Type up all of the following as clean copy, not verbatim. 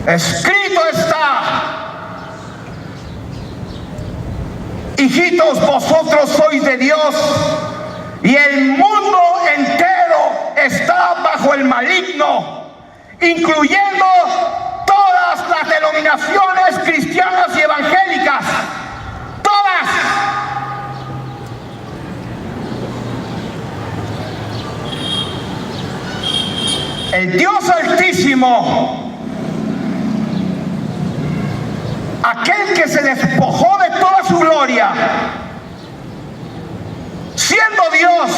Escrito está: hijitos, vosotros sois de Dios, y el mundo entero está bajo el maligno, incluyendo todas las denominaciones cristianas y evangélicas. Todas. El Dios Altísimo, aquel que se despojó de toda su gloria, siendo Dios,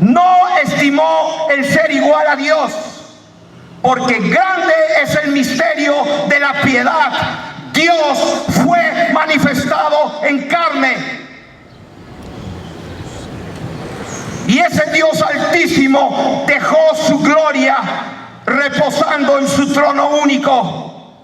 no estimó el ser igual a Dios, porque grande es el misterio de la piedad. Dios fue manifestado en carne. Y ese Dios Altísimo dejó su gloria reposando en su trono único,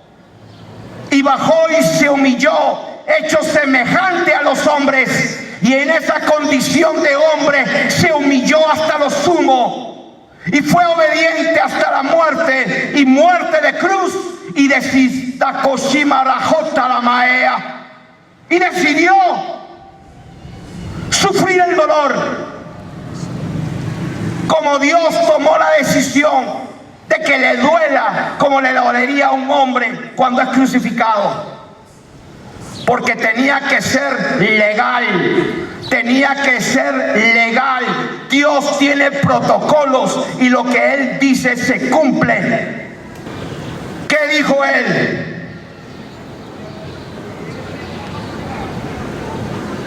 y bajó y se humilló, hecho semejante a los hombres, y en esa condición de hombre se humilló hasta lo sumo, y fue obediente hasta la muerte, y muerte de cruz, y decidió sufrir el dolor, como Dios tomó la decisión de que le duela como le dolería a un hombre cuando es crucificado, porque tenía que ser legal. Tenía que ser legal. Dios tiene protocolos y lo que Él dice se cumple. ¿Qué dijo Él?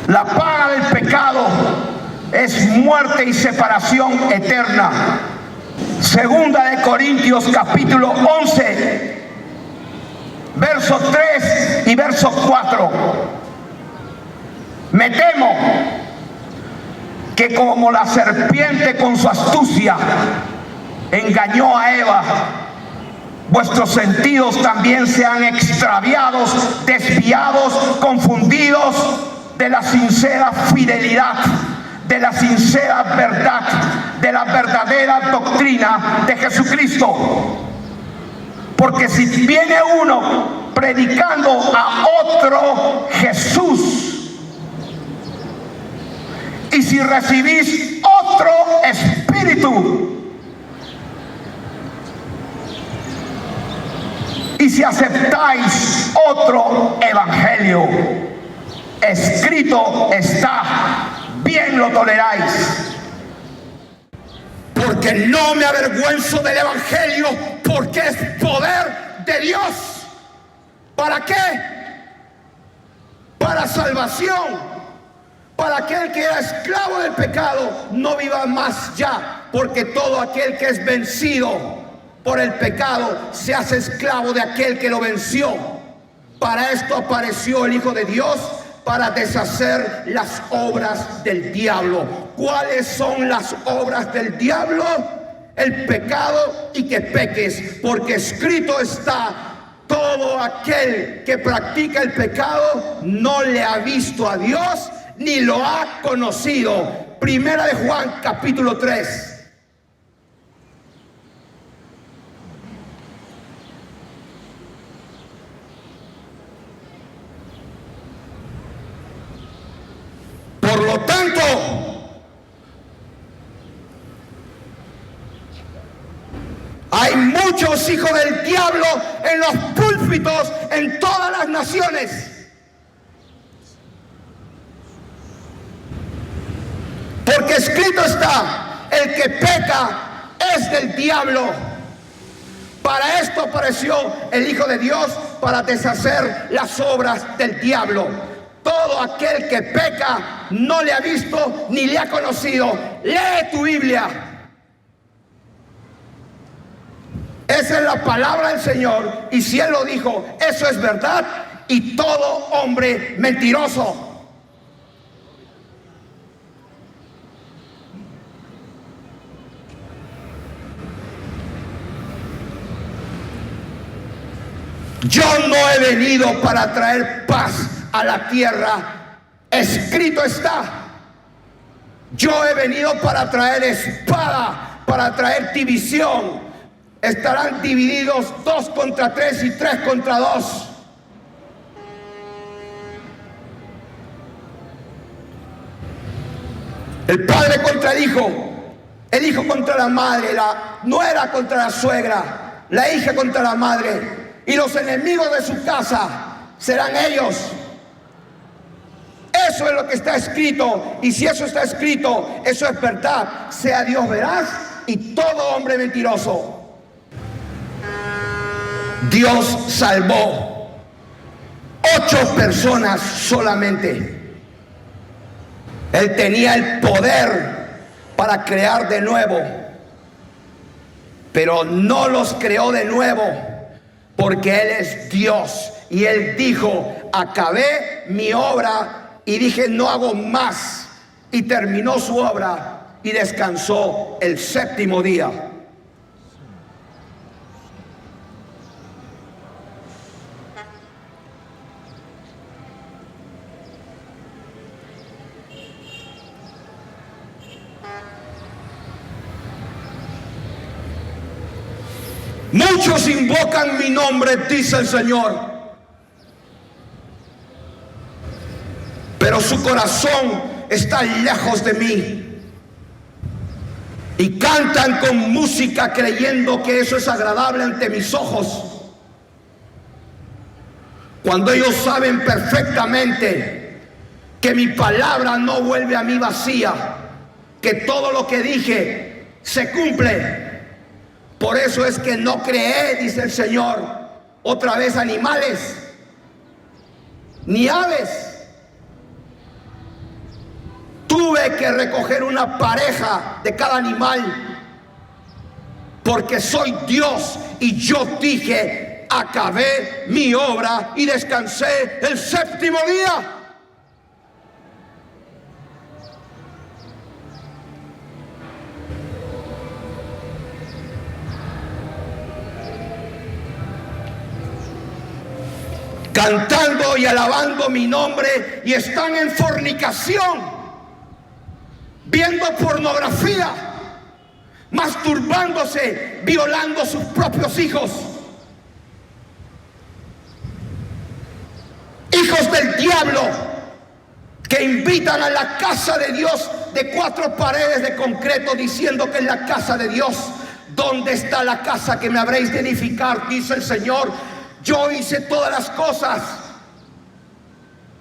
La paga del pecado es muerte y separación eterna. Segunda de Corintios capítulo 11, verso 3 y verso 4. Me temo que como la serpiente con su astucia engañó a Eva, vuestros sentidos también sean extraviados, desviados, confundidos de la sincera fidelidad, de la sincera verdad, de la verdadera doctrina de Jesucristo. Porque si viene uno predicando a otro Jesús, y si recibís otro espíritu, y si aceptáis otro evangelio, escrito está: bien lo toleráis. Porque no me avergüenzo del evangelio, porque es poder de Dios. ¿Para qué? Para salvación. Para aquel que era esclavo del pecado, no viva más ya, porque todo aquel que es vencido por el pecado se hace esclavo de aquel que lo venció. Para esto apareció el Hijo de Dios, para deshacer las obras del diablo. ¿Cuáles son las obras del diablo? El pecado y que peques, porque escrito está: todo aquel que practica el pecado no le ha visto a Dios ni lo ha conocido. Primera de Juan capítulo 3. Por lo tanto, hay muchos hijos del diablo en los púlpitos en todas las naciones. Porque escrito está: el que peca es del diablo. Para esto apareció el Hijo de Dios, para deshacer las obras del diablo. Todo aquel que peca no le ha visto ni le ha conocido. Lee tu Biblia. Esa es la palabra del Señor, y si Él lo dijo, eso es verdad. Y todo hombre mentiroso. Yo no he venido para traer paz a la tierra. Escrito está: yo he venido para traer espada, para traer división. estarán divididos 2 contra 3 y 3 contra 2. El padre contra el hijo contra la madre, la nuera contra la suegra, la hija contra la madre, y los enemigos de su casa serán ellos. Eso es lo que está escrito, y si eso está escrito, eso es verdad. Sea Dios veraz y todo hombre mentiroso. Dios salvó 8 personas solamente. Él tenía el poder para crear de nuevo, pero no los creó de nuevo porque Él es Dios. Y Él dijo: acabé mi obra y dije, no hago más. Y terminó su obra y descansó el 7º día. Muchos invocan mi nombre, dice el Señor, pero su corazón está lejos de mí. Y cantan con música creyendo que eso es agradable ante mis ojos, cuando ellos saben perfectamente que mi palabra no vuelve a mí vacía, que todo lo que dije se cumple. Por eso es que no creé, dice el Señor, otra vez animales, ni aves. Tuve que recoger una pareja de cada animal, porque soy Dios y yo dije, acabé mi obra y descansé el 7º día. Cantando y alabando mi nombre, y están en fornicación, viendo pornografía, masturbándose, violando a sus propios hijos. Hijos del diablo que invitan a la casa de Dios de 4 paredes de concreto, diciendo que es la casa de Dios. ¿Dónde está la casa que me habréis de edificar?, dice el Señor. Yo hice todas las cosas.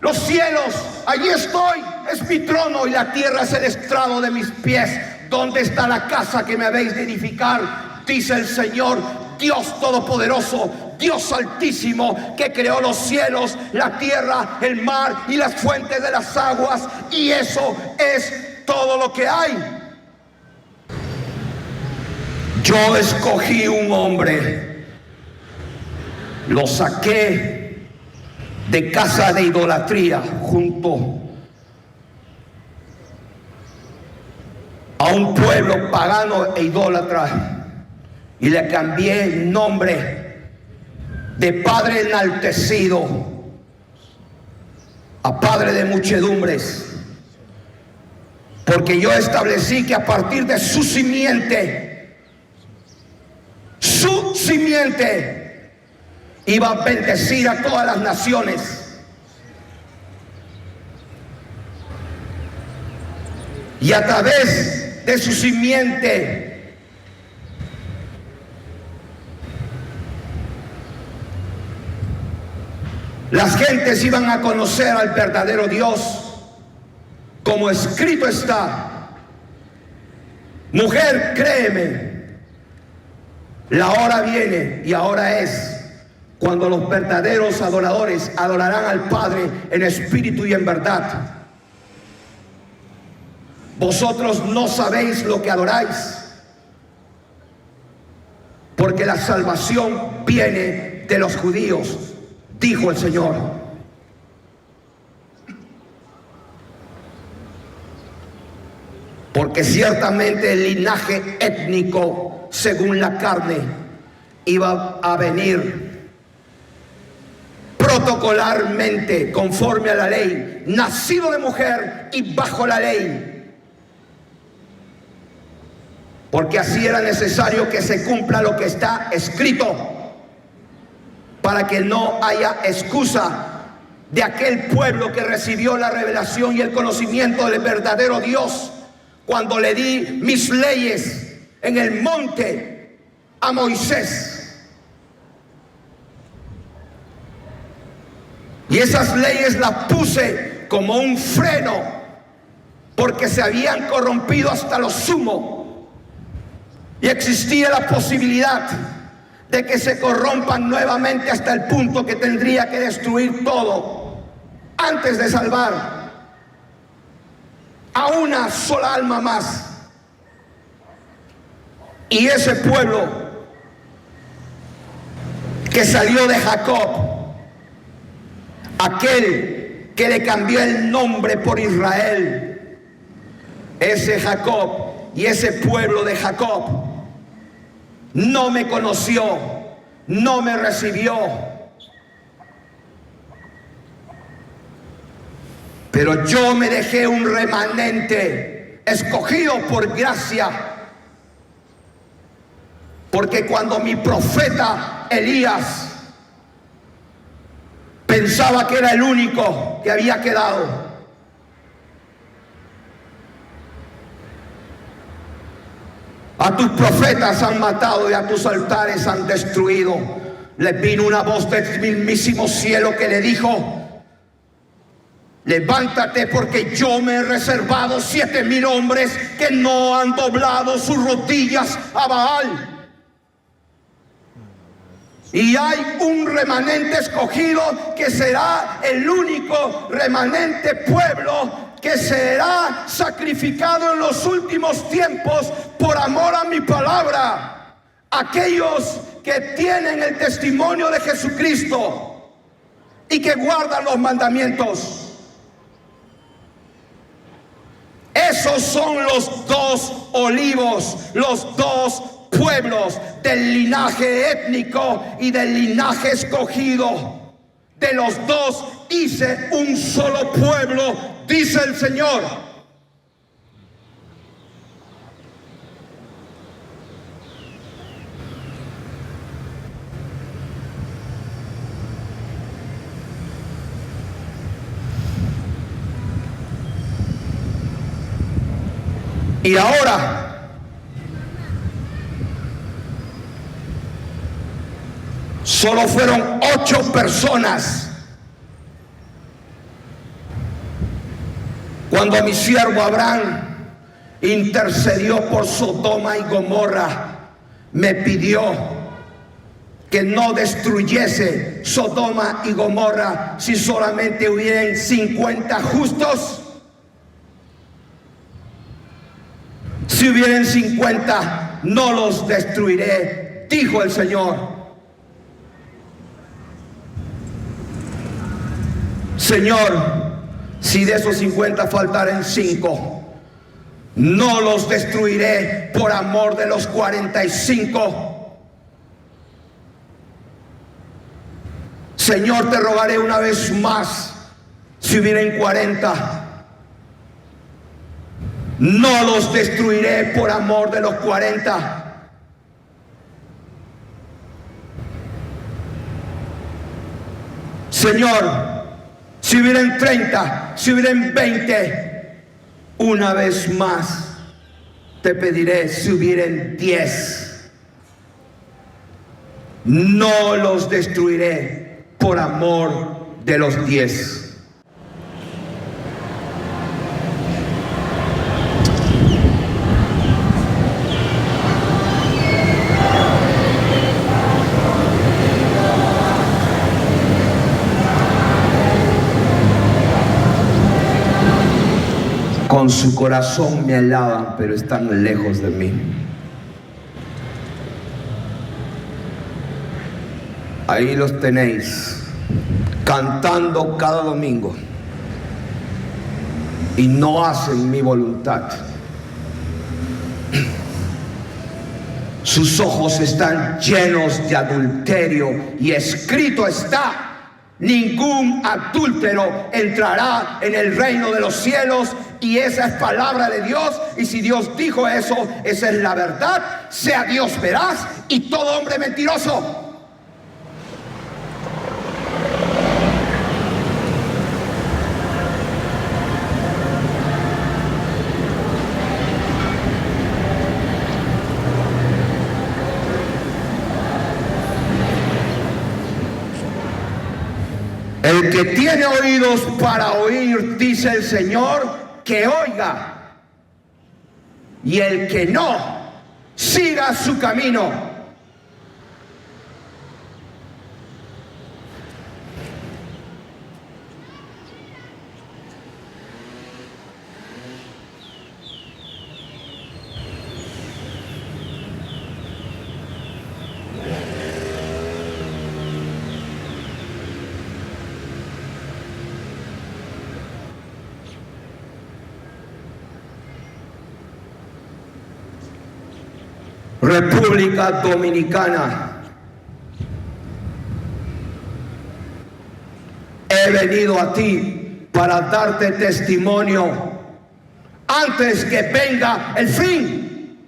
Los cielos, allí estoy, es mi trono, y la tierra es el estrado de mis pies. ¿Dónde está la casa que me habéis de edificar?, dice el Señor, Dios Todopoderoso, Dios Altísimo, que creó los cielos, la tierra, el mar y las fuentes de las aguas. Y eso es todo lo que hay. Yo escogí un hombre, lo saqué de casa de idolatría junto a un pueblo pagano e idólatra, y le cambié el nombre de padre enaltecido a padre de muchedumbres, porque yo establecí que a partir de su simiente iba a bendecir a todas las naciones. Y a través de su simiente las gentes iban a conocer al verdadero Dios, como escrito está: mujer, créeme, la hora viene y ahora es cuando los verdaderos adoradores adorarán al Padre en espíritu y en verdad. Vosotros no sabéis lo que adoráis, porque la salvación viene de los judíos, dijo el Señor. Porque ciertamente el linaje étnico, según la carne, iba a venir protocolarmente, conforme a la ley, nacido de mujer y bajo la ley. porque así era necesario que se cumpla lo que está escrito, para que no haya excusa de aquel pueblo que recibió la revelación y el conocimiento del verdadero Dios cuando le di mis leyes en el monte a Moisés. Y esas leyes las puse como un freno, porque se habían corrompido hasta lo sumo y existía la posibilidad de que se corrompan nuevamente hasta el punto que tendría que destruir todo antes de salvar a una sola alma más. Y ese pueblo que salió de Jacob, aquel que le cambió el nombre por Israel, ese Jacob y ese pueblo de Jacob no me conoció, no me recibió. Pero yo me dejé un remanente escogido por gracia, porque cuando mi profeta Elías pensaba que era el único que había quedado, a tus profetas han matado y a tus altares han destruido. Les vino una voz del mismísimo cielo que le dijo: levántate, porque yo me he reservado 7,000 hombres que no han doblado sus rodillas a Baal. Y hay un remanente escogido que será el único remanente pueblo que será sacrificado en los últimos tiempos por amor a mi palabra. Aquellos que tienen el testimonio de Jesucristo y que guardan los mandamientos. Esos son los dos olivos, los dos pueblos del linaje étnico y del linaje escogido. De los dos hice un solo pueblo, dice el Señor. Y ahora solo fueron 8 personas cuando mi siervo Abraham intercedió por Sodoma y Gomorra. Me pidió que no destruyese Sodoma y Gomorra si solamente hubieran 50 justos. Si hubieran 50, no los destruiré, dijo el Señor. Señor, si de esos 50 faltaran 5, no los destruiré por amor de los 45. Señor, te rogaré una vez más, si hubieran 40, no los destruiré por amor de los 40. Señor, si hubieran 30, si hubieran 20, una vez más te pediré, si hubieran 10, no los destruiré por amor de los 10. Con su corazón me alaban, pero están lejos de mí. Ahí los tenéis, cantando cada domingo, y no hacen mi voluntad. Sus ojos están llenos de adulterio, y escrito está: ningún adúltero entrará en el reino de los cielos. y esa es palabra de Dios, y si Dios dijo eso, esa es la verdad, sea Dios veraz y todo hombre mentiroso. El que tiene oídos para oír, dice el Señor, que oiga. Y el que no, siga su camino. República Dominicana, he venido a ti para darte testimonio antes que venga el fin.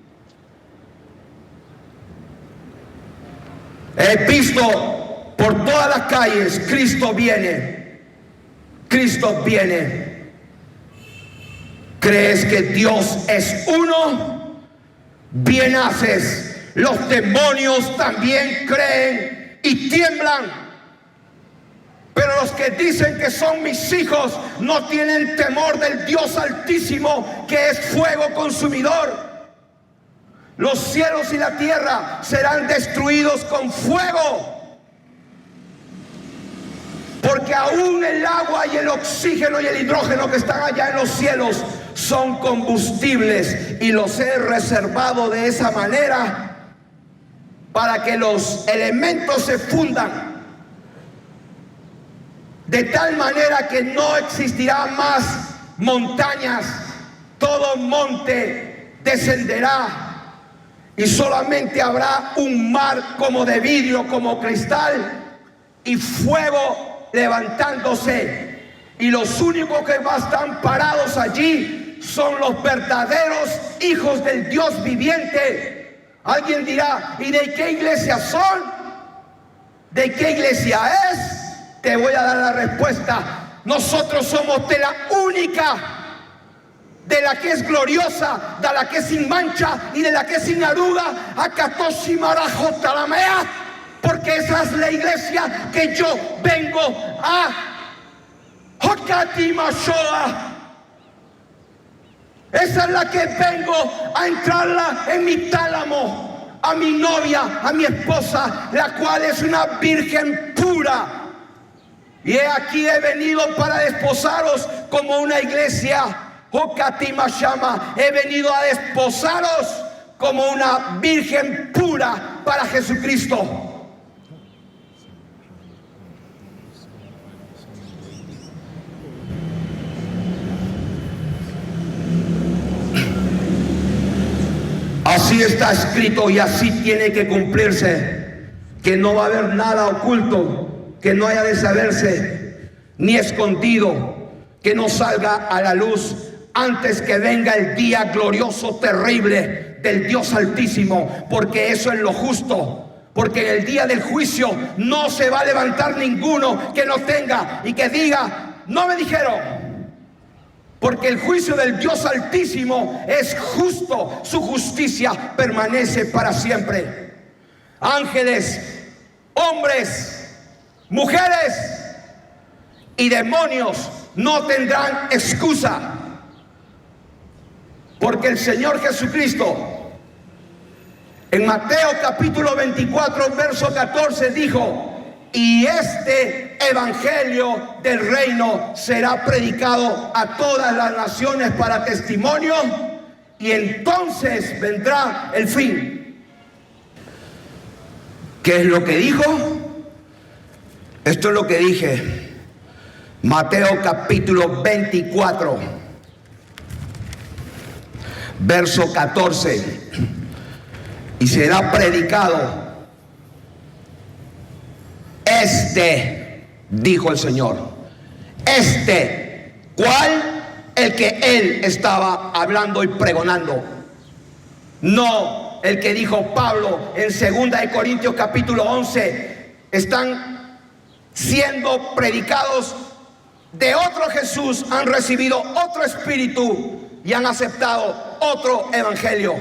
He visto por todas las calles, Cristo viene, Cristo viene. ¿Crees que Dios es uno? Bien haces. Los demonios también creen y tiemblan. Pero los que dicen que son mis hijos no tienen temor del Dios Altísimo, que es fuego consumidor. Los cielos y la tierra serán destruidos con fuego. Porque aún el agua y el oxígeno y el hidrógeno que están allá en los cielos son combustibles, y los he reservado de esa manera para que los elementos se fundan, de tal manera que no existirán más montañas, todo monte descenderá y solamente habrá un mar como de vidrio, como cristal, y fuego levantándose. Y los únicos que están parados allí son los verdaderos hijos del Dios viviente. Alguien dirá, ¿y de qué iglesia son? ¿De qué iglesia es? Te voy a dar la respuesta. Nosotros somos de la única, de la que es gloriosa, de la que es sin mancha y de la que es sin arruga, Akatoshi Marajotalamea, porque esa es la iglesia que yo vengo a Hokati Mashoa. Esa es la que vengo a entrarla en mi tálamo, a mi novia, a mi esposa, la cual es una virgen pura. Y he aquí he venido para desposaros como una iglesia. Hokati Mashama, he venido a desposaros como una virgen pura para Jesucristo. Así está escrito y así tiene que cumplirse, que no va a haber nada oculto, que no haya de saberse, ni escondido, que no salga a la luz antes que venga el día glorioso, terrible del Dios Altísimo, porque eso es lo justo. Porque en el día del juicio no se va a levantar ninguno que no tenga y que diga, no me dijeron. Porque el juicio del Dios Altísimo es justo, su justicia permanece para siempre. Ángeles, hombres, mujeres y demonios no tendrán excusa. Porque el Señor Jesucristo en Mateo capítulo 24, verso 14 dijo, y este evangelio del reino será predicado a todas las naciones para testimonio, y entonces vendrá el fin. ¿Qué es lo que dijo? Esto es lo que dije. Mateo capítulo 24, verso 14. Y será predicado. Dijo el Señor, ¿cuál? el que él estaba hablando y pregonando. No el que dijo Pablo en 2 Corintios capítulo 11. Están siendo predicados de otro Jesús, han recibido otro espíritu y han aceptado otro evangelio.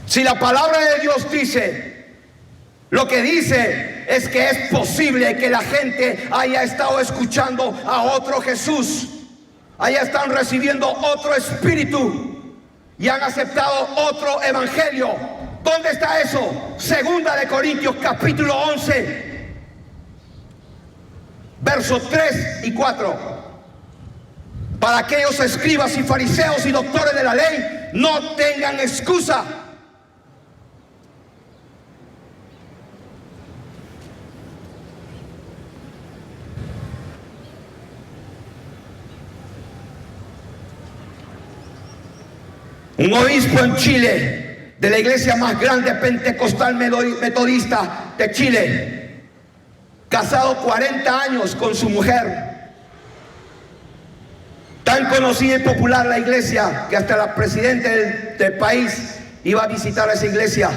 Si la palabra de Dios dice, lo que dice es que es posible que la gente haya estado escuchando a otro Jesús, haya estado recibiendo otro espíritu y han aceptado otro evangelio. ¿Dónde está eso? 2 Corintios capítulo 11, versos 3 y 4. Para aquellos escribas y fariseos y doctores de la ley, no tengan excusa. Un obispo en Chile, de la iglesia más grande pentecostal metodista de Chile, casado 40 años con su mujer, tan conocida y popular la iglesia que hasta la presidenta del país iba a visitar esa iglesia.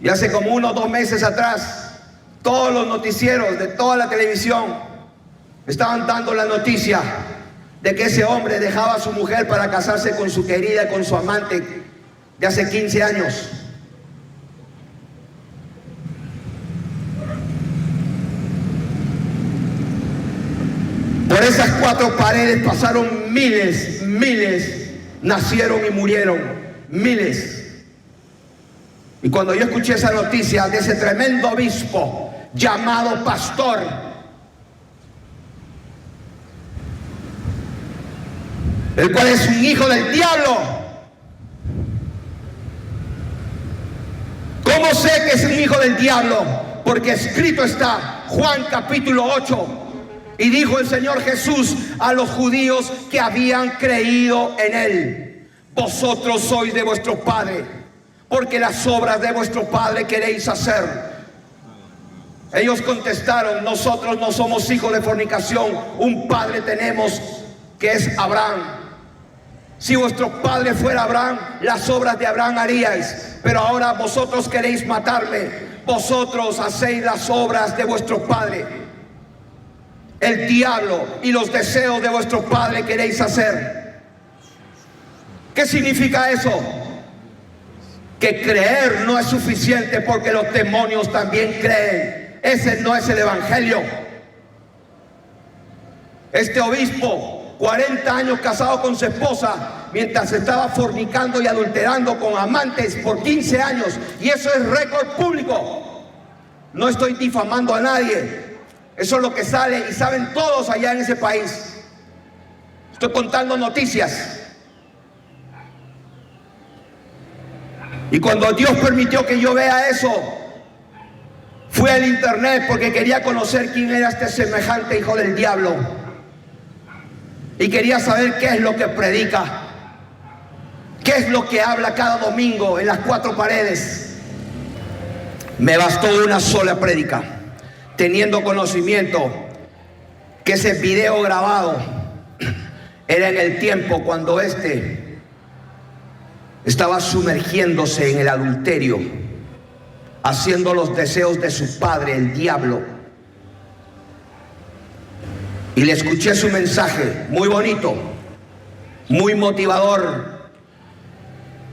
Y hace como 1 o 2 meses atrás, todos los noticieros de toda la televisión estaban dando la noticia de que ese hombre dejaba a su mujer para casarse con su querida, con su amante de hace 15 años. Por esas 4 paredes pasaron miles, nacieron y murieron, miles. Y cuando yo escuché esa noticia de ese tremendo obispo llamado pastor, el cual es un hijo del diablo. ¿Cómo sé que es un hijo del diablo? Porque escrito está, Juan capítulo 8, y dijo el Señor Jesús a los judíos que habían creído en él: vosotros sois de vuestro padre, porque las obras de vuestro padre queréis hacer. Ellos contestaron: nosotros no somos hijos de fornicación, un padre tenemos que es Abraham. Si vuestro padre fuera Abraham, las obras de Abraham haríais, pero ahora vosotros queréis matarme. Vosotros hacéis las obras de vuestro padre, el diablo, y los deseos de vuestro padre queréis hacer. ¿Qué significa eso? Que creer no es suficiente, porque los demonios también creen. Ese no es el evangelio. Este obispo, 40 años casado con su esposa, mientras estaba fornicando y adulterando con amantes por 15 años, y eso es récord público. No estoy difamando a nadie, eso es lo que sale y saben todos allá en ese país. Estoy contando noticias. Y cuando Dios permitió que yo vea eso, fui al internet porque quería conocer quién era este semejante hijo del diablo. Y quería saber qué es lo que predica, qué es lo que habla cada domingo en las 4 paredes. Me bastó una sola prédica, teniendo conocimiento que ese video grabado era en el tiempo cuando este estaba sumergiéndose en el adulterio, haciendo los deseos de su padre, el diablo. Y le escuché su mensaje, muy bonito, muy motivador.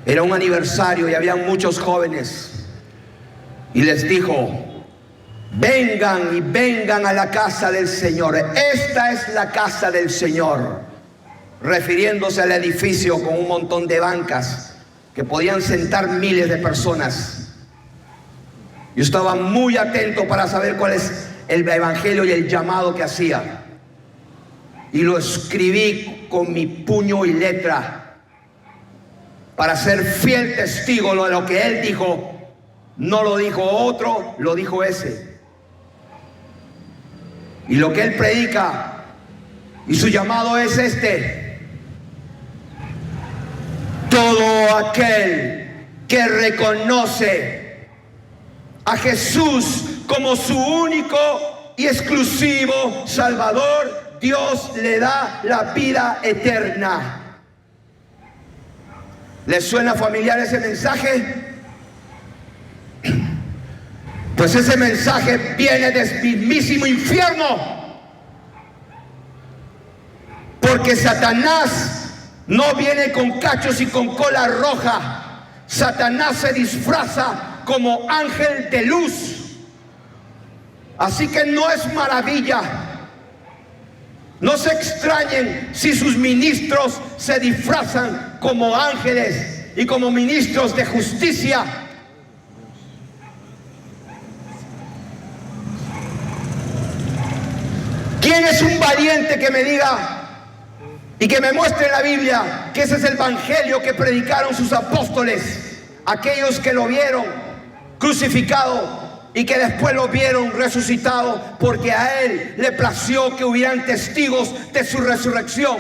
Era un aniversario y habían muchos jóvenes. Y les dijo: vengan y vengan a la casa del Señor. Esta es la casa del Señor, refiriéndose al edificio con un montón de bancas que podían sentar miles de personas. Yo estaba muy atento para saber cuál es el evangelio y el llamado que hacía. Y lo escribí con mi puño y letra para ser fiel testigo de lo que él dijo. No lo dijo otro, lo dijo ese. Y lo que él predica y su llamado es este: todo aquel que reconoce a Jesús como su único y exclusivo Salvador, Dios le da la vida eterna. ¿Les suena familiar ese mensaje? Pues ese mensaje viene del mismísimo infierno. Porque Satanás no viene con cachos y con cola roja. Satanás se disfraza como ángel de luz. Así que no es maravilla. No se extrañen si sus ministros se disfrazan como ángeles y como ministros de justicia. ¿Quién es un valiente que me diga y que me muestre en la Biblia que ese es el evangelio que predicaron sus apóstoles, aquellos que lo vieron crucificado y que después lo vieron resucitado, porque a él le plació que hubieran testigos de su resurrección?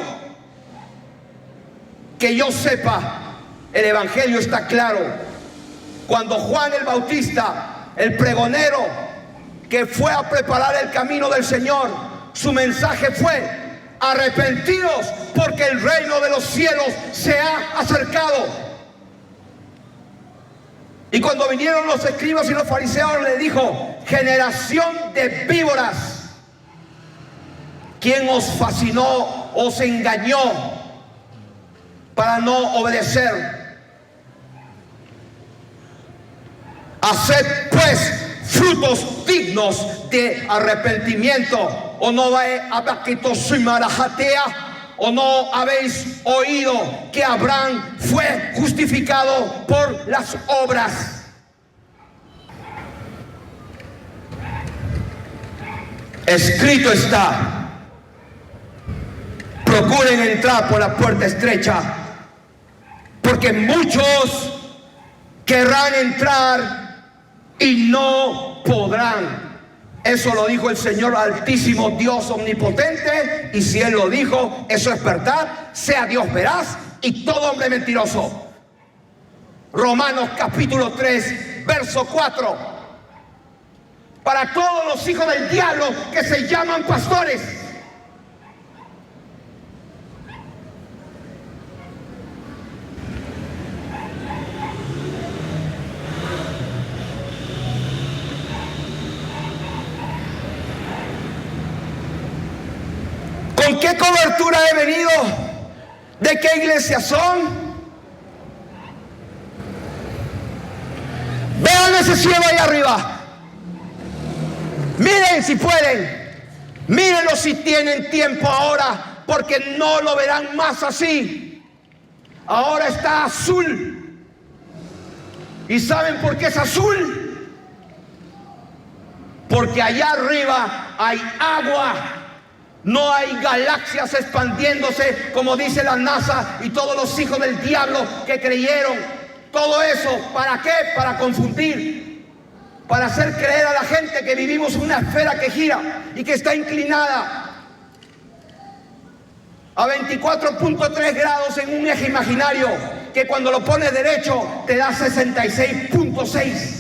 Que yo sepa, el evangelio está claro. Cuando Juan el Bautista, el pregonero que fue a preparar el camino del Señor, su mensaje fue: arrepentidos, porque el reino de los cielos se ha acercado. Y cuando vinieron los escribas y los fariseos, le dijo: generación de víboras, ¿quién os fascinó, os engañó para no obedecer? Haced pues frutos dignos de arrepentimiento. ¿O no ¿O no habéis oído que Abraham fue justificado por las obras? Escrito está: procuren entrar por la puerta estrecha, porque muchos querrán entrar y no podrán. Eso lo dijo el Señor Altísimo, Dios omnipotente, y si Él lo dijo, eso es verdad. Sea Dios veraz y todo hombre mentiroso. Romanos capítulo 3, verso 4. Para todos los hijos del diablo que se llaman pastores. ¿Con qué cobertura he venido? ¿De qué iglesia son? Vean ese cielo ahí arriba. Miren si pueden. Mírenlo si tienen tiempo ahora, porque no lo verán más así. Ahora está azul. ¿Y saben por qué es azul? Porque allá arriba hay agua. No hay galaxias expandiéndose como dice la NASA y todos los hijos del diablo que creyeron. Todo eso, ¿para qué? Para confundir, para hacer creer a la gente que vivimos en una esfera que gira y que está inclinada a 24.3 grados en un eje imaginario, que cuando lo pones derecho te da 66.6.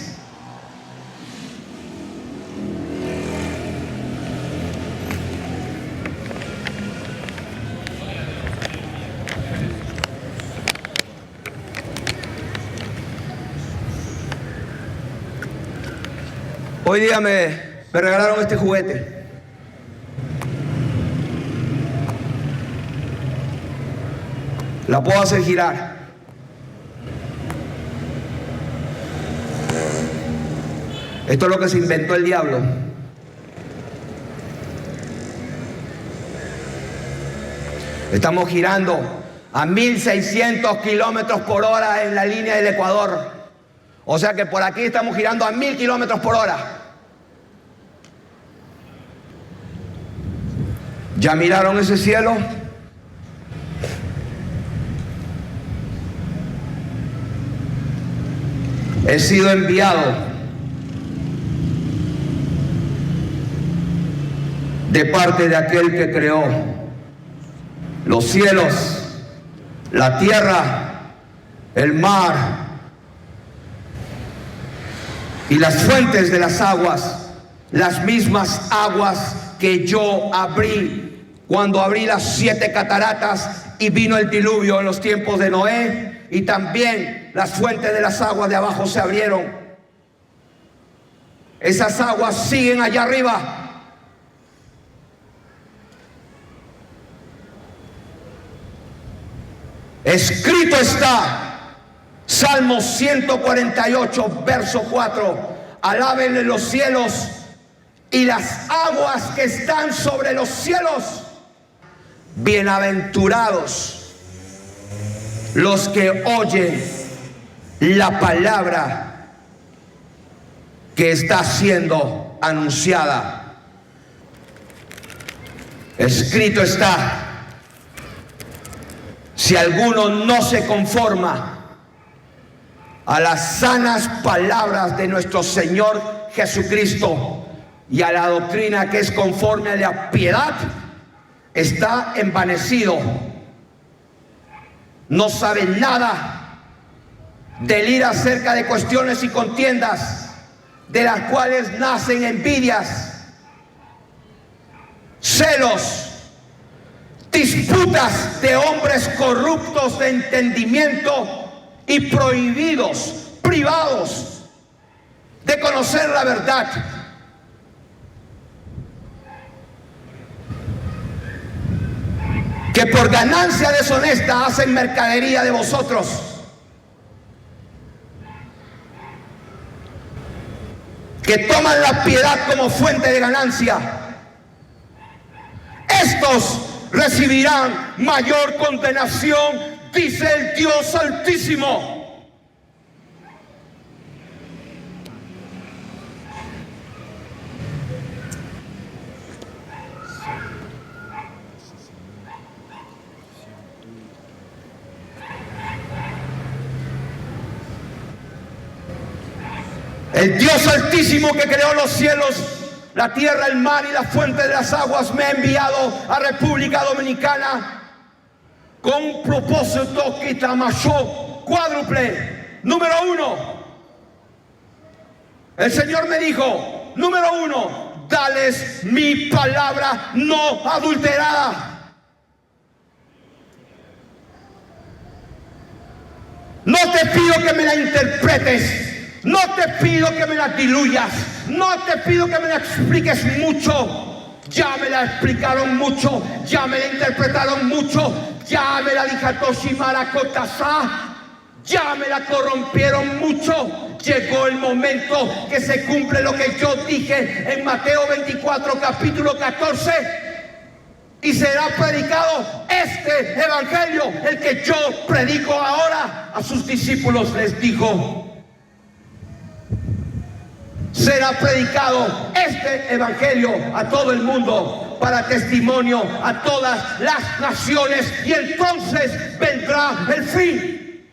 Hoy día me regalaron este juguete. La puedo hacer girar. Esto es lo que se inventó el diablo. Estamos girando a 1600 kilómetros por hora en la línea del Ecuador. O sea que por aquí estamos girando a 1000 kilómetros por hora. ¿Ya miraron ese cielo? He sido enviado de parte de aquel que creó los cielos, la tierra, el mar y las fuentes de las aguas, las mismas aguas que yo abrí cuando abrí las 7 cataratas y vino el diluvio en los tiempos de Noé, y también las fuentes de las aguas de abajo se abrieron. Esas aguas siguen allá arriba. Escrito está, Salmo 148, verso 4, alábenle los cielos y las aguas que están sobre los cielos. Bienaventurados los que oyen la palabra que está siendo anunciada. Escrito está, si alguno no se conforma a las sanas palabras de nuestro Señor Jesucristo y a la doctrina que es conforme a la piedad, está envanecido. No sabe nada, delira acerca de cuestiones y contiendas, de las cuales nacen envidias, celos, disputas de hombres corruptos de entendimiento y prohibidos, privados de conocer la verdad. Que por ganancia deshonesta hacen mercadería de vosotros. Que toman la piedad como fuente de ganancia. Estos recibirán mayor condenación, dice el Dios Altísimo. El Dios Altísimo que creó los cielos, la tierra, el mar y la fuente de las aguas me ha enviado a República Dominicana con un propósito que tamayó cuádruple. Número 1, el Señor me dijo, número 1, dales mi palabra no adulterada. No te pido que me la interpretes. No te pido que me la diluyas, no te pido que me la expliques mucho. Ya me la explicaron mucho, ya me la interpretaron mucho, ya me la dijatoshi marakotasa, ya me la corrompieron mucho. Llegó el momento que se cumple lo que yo dije en Mateo 24, capítulo 14. Y será predicado este evangelio, el que yo predico ahora. A sus discípulos les dijo, será predicado este evangelio a todo el mundo para testimonio a todas las naciones, y entonces vendrá el fin.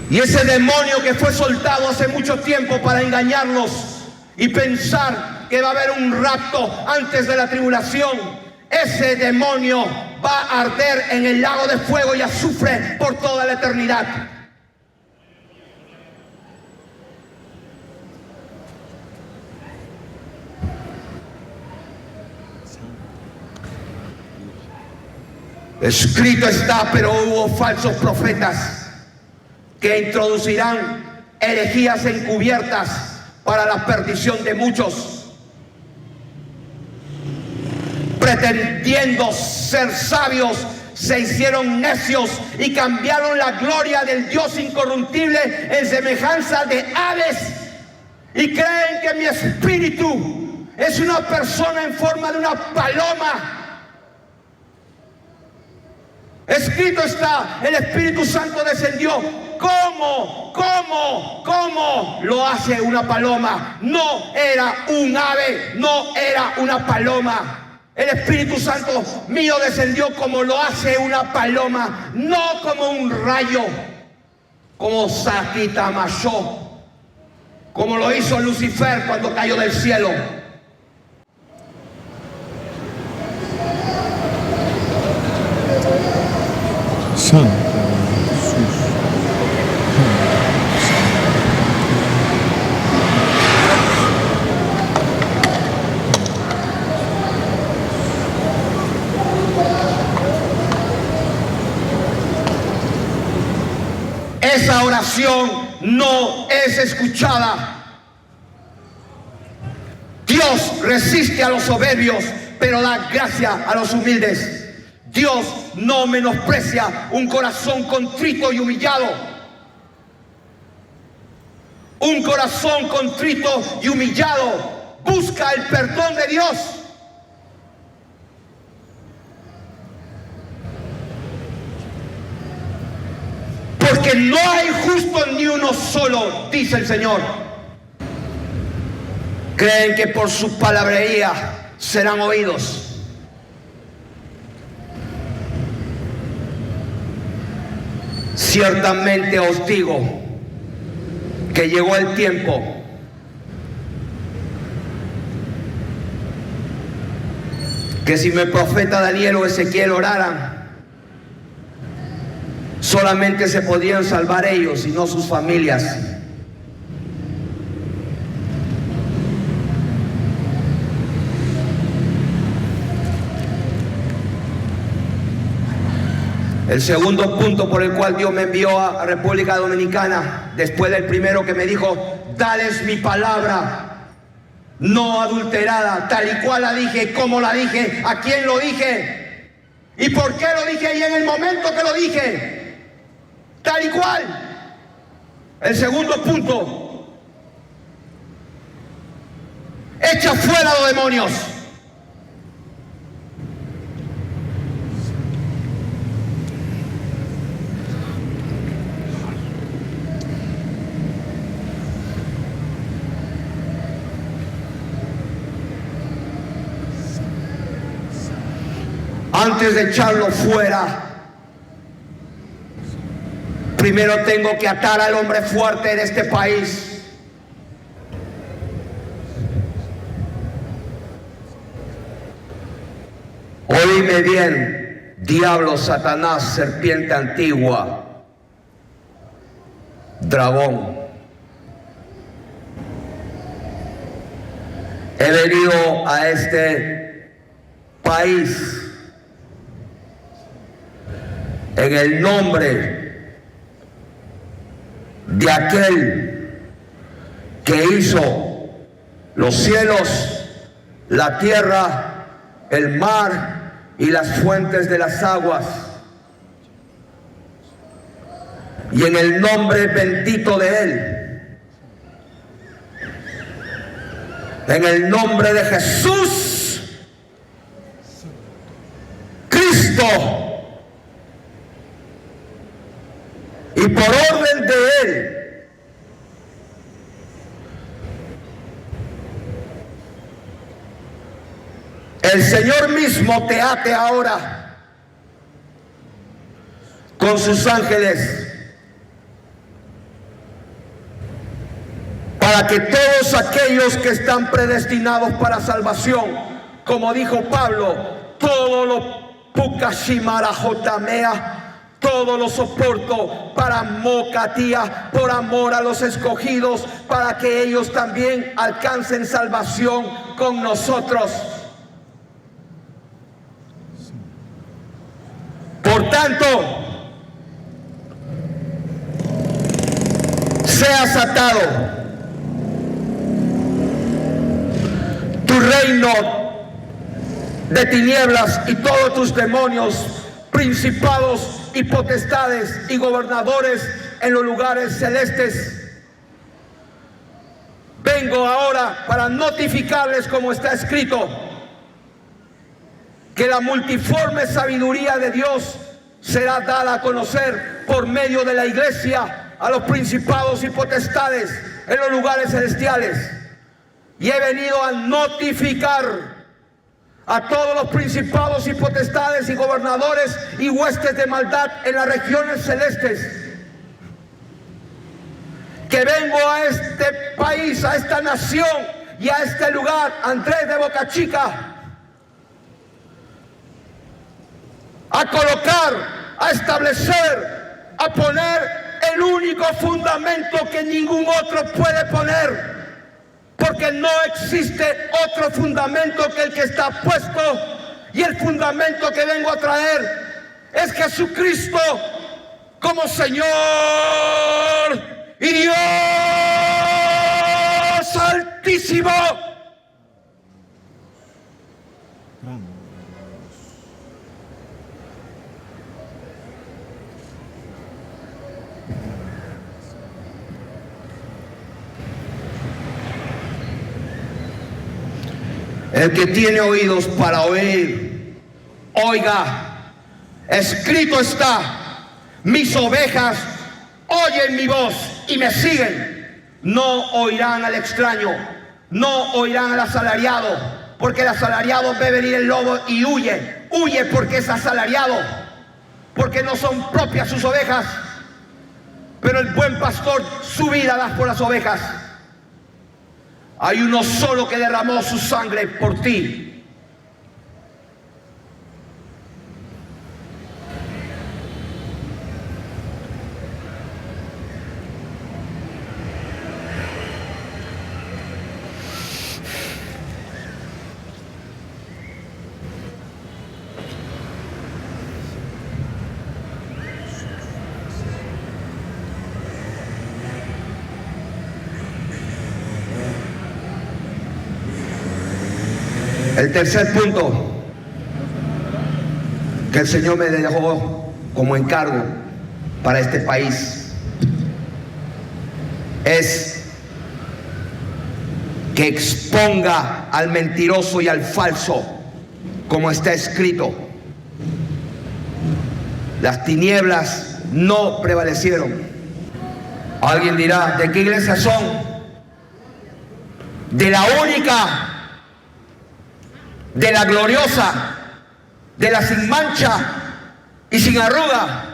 Y ese demonio que fue soltado hace mucho tiempo para engañarlos y pensar que va a haber un rapto antes de la tribulación, ese demonio va a arder en el lago de fuego y azufre por toda la eternidad. Escrito está, pero hubo falsos profetas que introducirán herejías encubiertas para la perdición de muchos, pretendiendo ser sabios, se hicieron necios y cambiaron la gloria del Dios incorruptible en semejanza de aves, y creen que mi espíritu es una persona en forma de una paloma. Escrito está, el Espíritu Santo descendió. ¿Cómo lo hace una paloma? No era un ave, no era una paloma. El Espíritu Santo mío descendió como lo hace una paloma, no como un rayo, como Sakitamasho, como lo hizo Lucifer cuando cayó del cielo. Santo Jesús. oración no es escuchada. Dios resiste a los soberbios, pero da gracia a los humildes. Dios no menosprecia un corazón contrito y humillado. Un corazón contrito y humillado busca el perdón de Dios. Porque no hay justo ni uno solo, dice el Señor. Creen que por su palabrería serán oídos. Ciertamente os digo que llegó el tiempo que si mi profeta Daniel o Ezequiel oraran, solamente se podrían salvar ellos y no sus familias. El segundo punto por el cual Dios me envió a República Dominicana, después del primero que me dijo, dales mi palabra, no adulterada, tal y cual la dije, cómo la dije, a quién lo dije, y por qué lo dije, y en el momento que lo dije, tal y cual. El segundo punto, echa fuera a los demonios. Antes de echarlo fuera, primero tengo que atar al hombre fuerte de este país. Oíme bien, diablo, Satanás, serpiente antigua, dragón. He venido a este país en el nombre de aquel que hizo los cielos, la tierra, el mar y las fuentes de las aguas. Y en el nombre bendito de Él, en el nombre de Jesús Cristo, y por orden de Él, el Señor mismo te ate ahora con sus ángeles, para que todos aquellos que están predestinados para salvación, como dijo Pablo, todo lo pukashimarajotamea, todo lo soporto para mocatía, por amor a los escogidos, para que ellos también alcancen salvación con nosotros. Por tanto, seas atado. Tu reino de tinieblas y todos tus demonios, principados y potestades y gobernadores en los lugares celestes. Vengo ahora para notificarles, como está escrito, que la multiforme sabiduría de Dios será dada a conocer por medio de la iglesia a los principados y potestades en los lugares celestiales. Y he venido a notificar a todos los principados y potestades y gobernadores y huestes de maldad en las regiones celestes, que vengo a este país, a esta nación y a este lugar, Andrés de Boca Chica, a colocar, a establecer, a poner el único fundamento que ningún otro puede poner. Porque no existe otro fundamento que el que está puesto, y el fundamento que vengo a traer es Jesucristo, como Señor y Dios Altísimo. El que tiene oídos para oír, oiga. Escrito está: mis ovejas oyen mi voz y me siguen. No oirán al extraño, no oirán al asalariado, porque el asalariado ve venir el lobo y huye. Huye porque es asalariado, porque no son propias sus ovejas. Pero el buen pastor su vida da por las ovejas. Hay uno solo que derramó su sangre por ti. El tercer punto que el Señor me dejó como encargo para este país es que exponga al mentiroso y al falso, como está escrito. Las tinieblas no prevalecieron. Alguien dirá: ¿de qué iglesia son? De la única, de la gloriosa, de la sin mancha y sin arruga.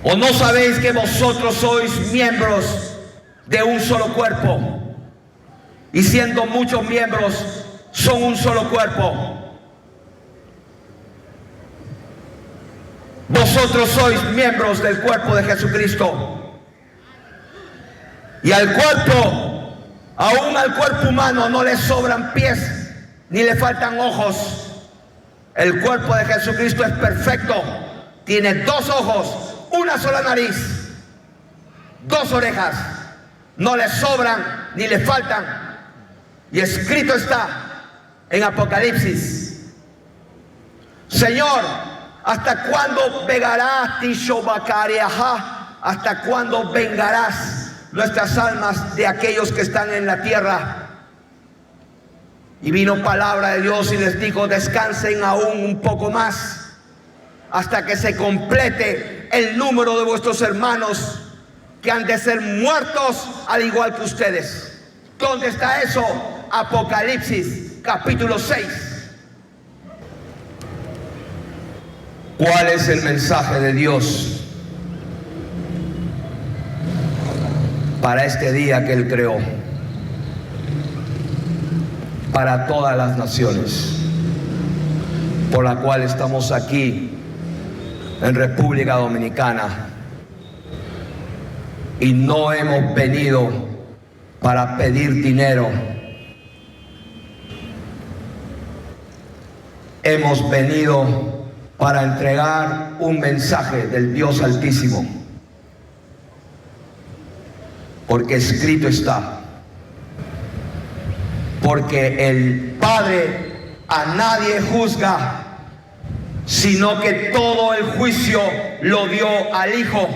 ¿O no sabéis que vosotros sois miembros de un solo cuerpo? Y siendo muchos miembros, son un solo cuerpo. Vosotros sois miembros del cuerpo de Jesucristo. Y al cuerpo, aún al cuerpo humano, no le sobran pies ni le faltan ojos. El cuerpo de Jesucristo es perfecto. Tiene 2 ojos, una sola nariz, 2 orejas. No le sobran ni le faltan. Y escrito está en Apocalipsis: Señor, ¿hasta cuándo vegarás, Tishobakariaha? ¿Hasta cuándo vengarás nuestras almas de aquellos que están en la tierra? Y vino palabra de Dios y les dijo: descansen aún un poco más, hasta que se complete el número de vuestros hermanos que han de ser muertos al igual que ustedes. ¿Dónde está eso? Apocalipsis capítulo 6. ¿Cuál es el mensaje de Dios para este día que Él creó? Para todas las naciones, por la cual estamos aquí en República Dominicana. Y no hemos venido para pedir dinero. Hemos venido para entregar un mensaje del Dios Altísimo. Porque escrito está: porque el Padre a nadie juzga, sino que todo el juicio lo dio al Hijo.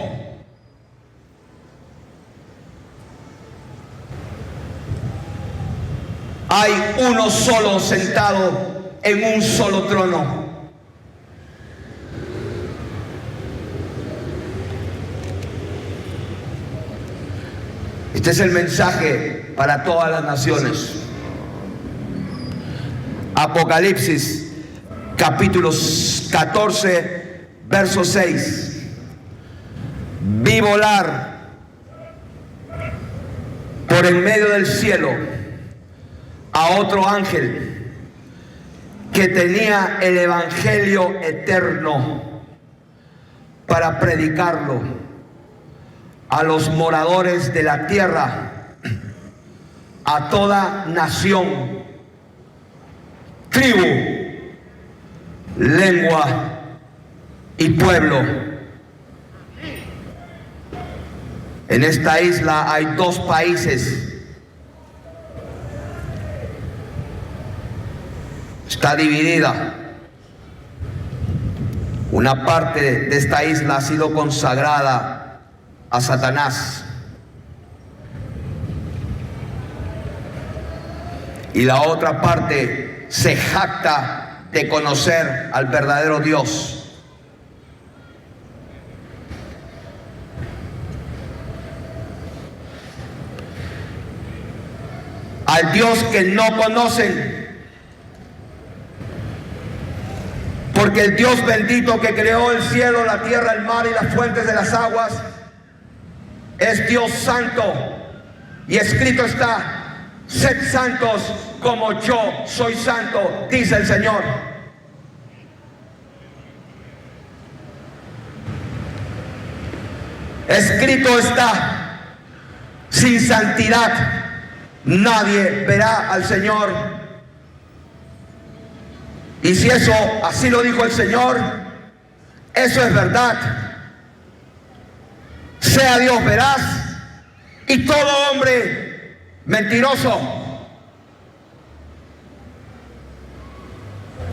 Hay uno solo sentado en un solo trono. Este es el mensaje para todas las naciones. Apocalipsis capítulo 14 verso 6. Vi volar por en medio del cielo a otro ángel que tenía el evangelio eterno para predicarlo a los moradores de la tierra, a toda nación, tribu, lengua y pueblo. En esta isla hay dos países. Está dividida. Una parte de esta isla ha sido consagrada a Satanás. Y la otra parte se jacta de conocer al verdadero Dios. Al Dios que no conocen. Porque el Dios bendito que creó el cielo, la tierra, el mar y las fuentes de las aguas es Dios santo. Y escrito está: sed santos como yo soy santo, dice el Señor. Escrito está: sin santidad nadie verá al Señor. Y si eso así lo dijo el Señor, eso es verdad. Sea Dios veraz y todo hombre mentiroso.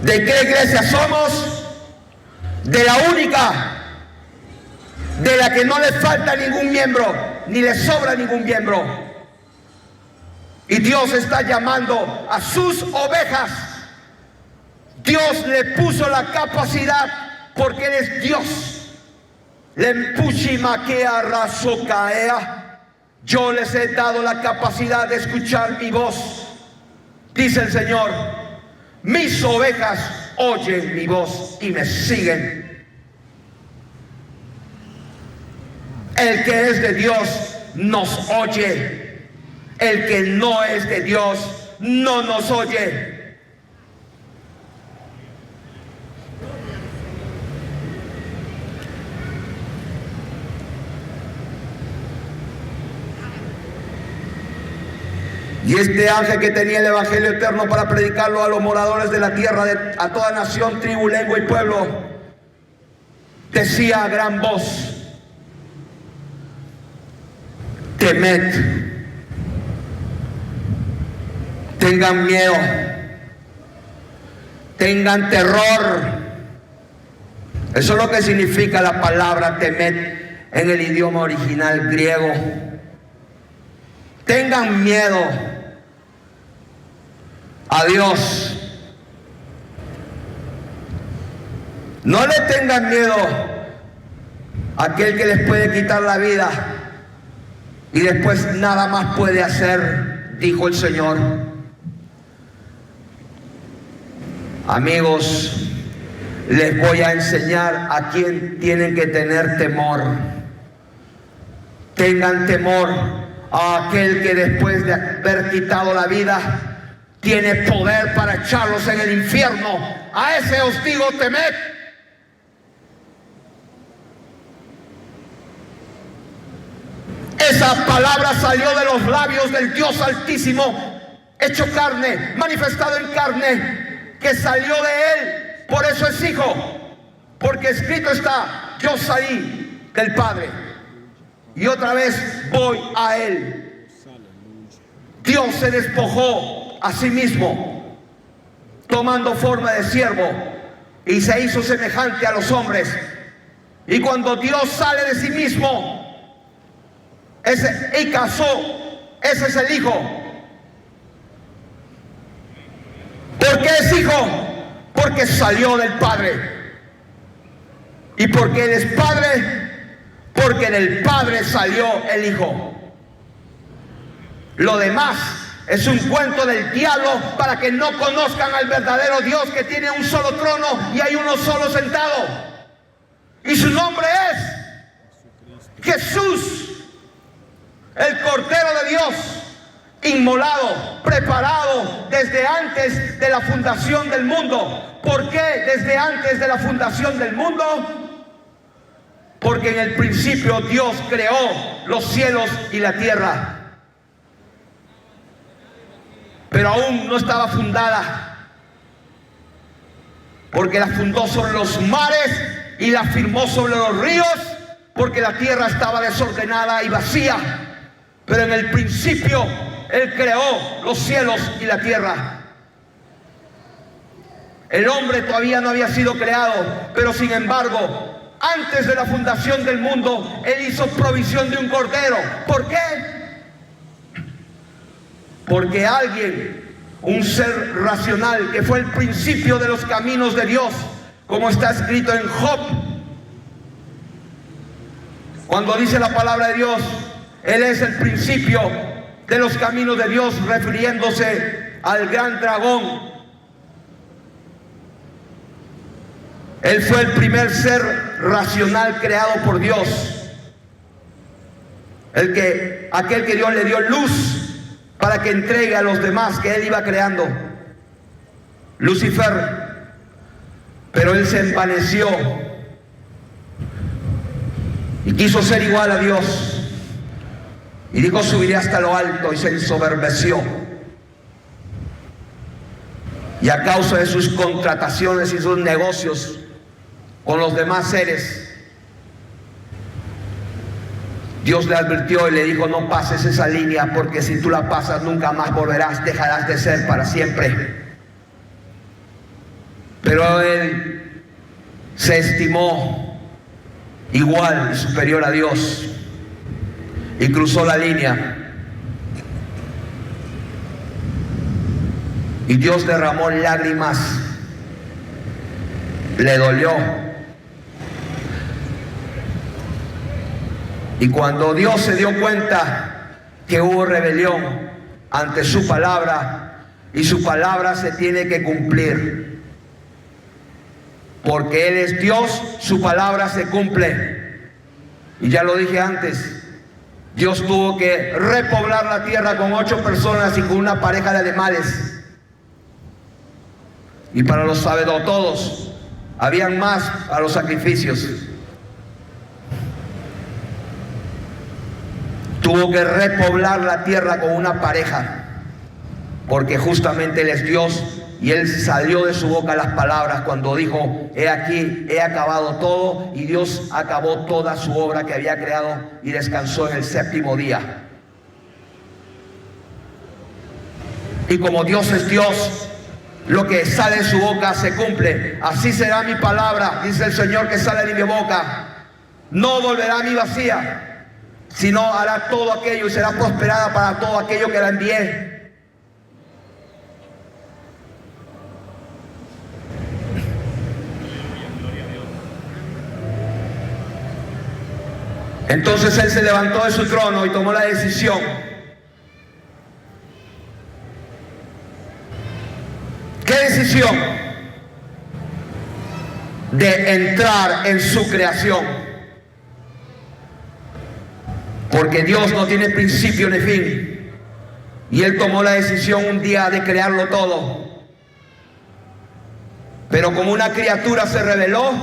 ¿De qué iglesia somos? De la única, de la que no le falta ningún miembro, ni le sobra ningún miembro. Y Dios está llamando a sus ovejas. Dios le puso la capacidad porque Él es Dios. Yo les he dado la capacidad de escuchar mi voz, dice el Señor. Mis ovejas oyen mi voz y me siguen. El que es de Dios nos oye. El que no es de Dios no nos oye. Y este ángel que tenía el evangelio eterno para predicarlo a los moradores de la tierra, a toda nación, tribu, lengua y pueblo, decía a gran voz: temed. Tengan miedo, tengan terror. Eso es lo que significa la palabra temed en el idioma original griego. Tengan miedo a Dios. No le tengan miedo a aquel que les puede quitar la vida y después nada más puede hacer, dijo el Señor. Amigos, les voy a enseñar a quién tienen que tener temor. Tengan temor a aquel que después de haber quitado la vida tiene poder para echarlos en el infierno. A ese os digo, temed. Esa palabra salió de los labios del Dios Altísimo, hecho carne, manifestado en carne, que salió de Él. Por eso es hijo, porque escrito está: yo salí del Padre y otra vez voy a Él. Dios se despojó a sí mismo, tomando forma de siervo, y se hizo semejante a los hombres. Y cuando Dios sale de sí mismo y casó, ese es el hijo. ¿Por qué es hijo? Porque salió del Padre. ¿Y porque Él es Padre? Porque del Padre salió el Hijo. Lo demás es un cuento del diablo para que no conozcan al verdadero Dios, que tiene un solo trono y hay uno solo sentado. Y su nombre es Jesús, el Cordero de Dios, inmolado, preparado desde antes de la fundación del mundo. ¿Por qué desde antes de la fundación del mundo? Porque en el principio Dios creó los cielos y la tierra, pero aún no estaba fundada. porque la fundó sobre los mares y la firmó sobre los ríos, porque la tierra estaba desordenada y vacía. Pero en el principio Él creó los cielos y la tierra. El hombre todavía no había sido creado, pero sin embargo, antes de la fundación del mundo, Él hizo provisión de un cordero. ¿Por qué? Porque alguien, un ser racional, que fue el principio de los caminos de Dios, como está escrito en Job, cuando dice la palabra de Dios, Él es el principio de los caminos de Dios, refiriéndose al gran dragón. Él fue el primer ser racional creado por Dios. Aquel que Dios le dio luz para que entregue a los demás que Él iba creando. Lucifer. Pero él se envaneció y quiso ser igual a Dios. Y dijo: subiré hasta lo alto, y se ensoberbeció. Y a causa de sus contrataciones y sus negocios con los demás seres, Dios le advirtió y le dijo: no pases esa línea, porque si tú la pasas nunca más volverás, dejarás de ser para siempre. Pero él se estimó igual y superior a Dios y cruzó la línea. Y Dios derramó lágrimas, le dolió. Y cuando Dios se dio cuenta que hubo rebelión ante su palabra, y su palabra se tiene que cumplir, porque Él es Dios, su palabra se cumple. Y ya lo dije antes, Dios tuvo que repoblar la tierra con 8 personas y con una pareja de animales. Y para los sacerdotes habían más a los sacrificios. Tuvo que repoblar la tierra con una pareja, porque justamente Él es Dios. Y Él salió de su boca las palabras cuando dijo: he aquí, he acabado todo. Y Dios acabó toda su obra que había creado y descansó en el 7º día. Y como Dios es Dios, lo que sale de su boca se cumple. Así será mi palabra, dice el Señor, que sale de mi boca. No volverá a mí vacía, sino hará todo aquello y será prosperada para todo aquello que la envié. Entonces Él se levantó de su trono y tomó la decisión ¿qué decisión? De entrar en su creación, porque Dios no tiene principio ni fin. Y Él tomó la decisión un día de crearlo todo, pero como una criatura se rebeló,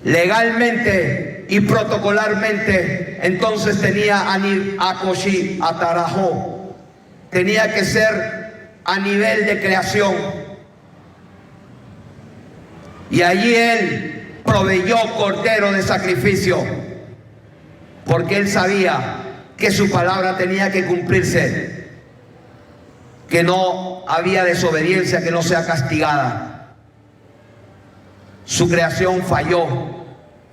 legalmente y protocolarmente, entonces tenía Akoshi Atarajo, tenía que ser a nivel de creación. Y allí Él proveyó cordero de sacrificio, porque Él sabía que su palabra tenía que cumplirse, que no había desobediencia que no sea castigada. Su creación falló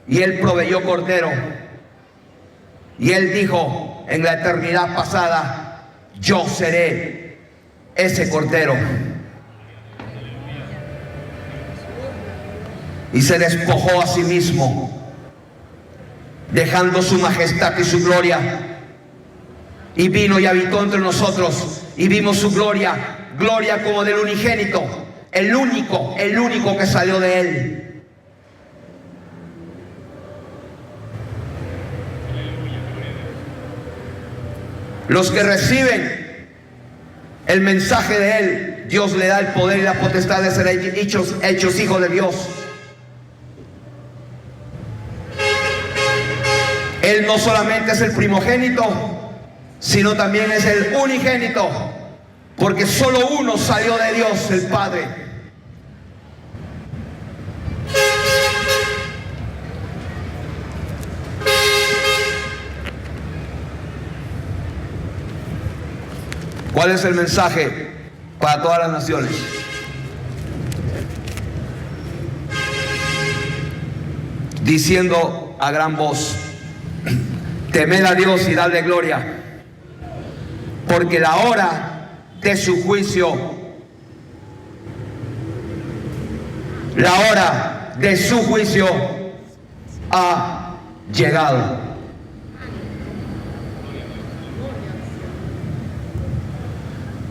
y Él proveyó cordero. Y Él dijo en la eternidad pasada: yo seré ese cordero. Y se despojó a sí mismo, dejando su majestad y su gloria, y vino y habitó entre nosotros, y vimos su gloria, gloria como del unigénito, el único que salió de Él. Los que reciben el mensaje de Él, Dios le da el poder y la potestad de ser hechos hijos de Dios. Él no solamente es el primogénito, sino también es el unigénito, porque solo uno salió de Dios, el Padre. ¿Cuál es el mensaje para todas las naciones? Diciendo a gran voz: temed a Dios y dadle gloria, porque la hora de su juicio, la hora de su juicio ha llegado.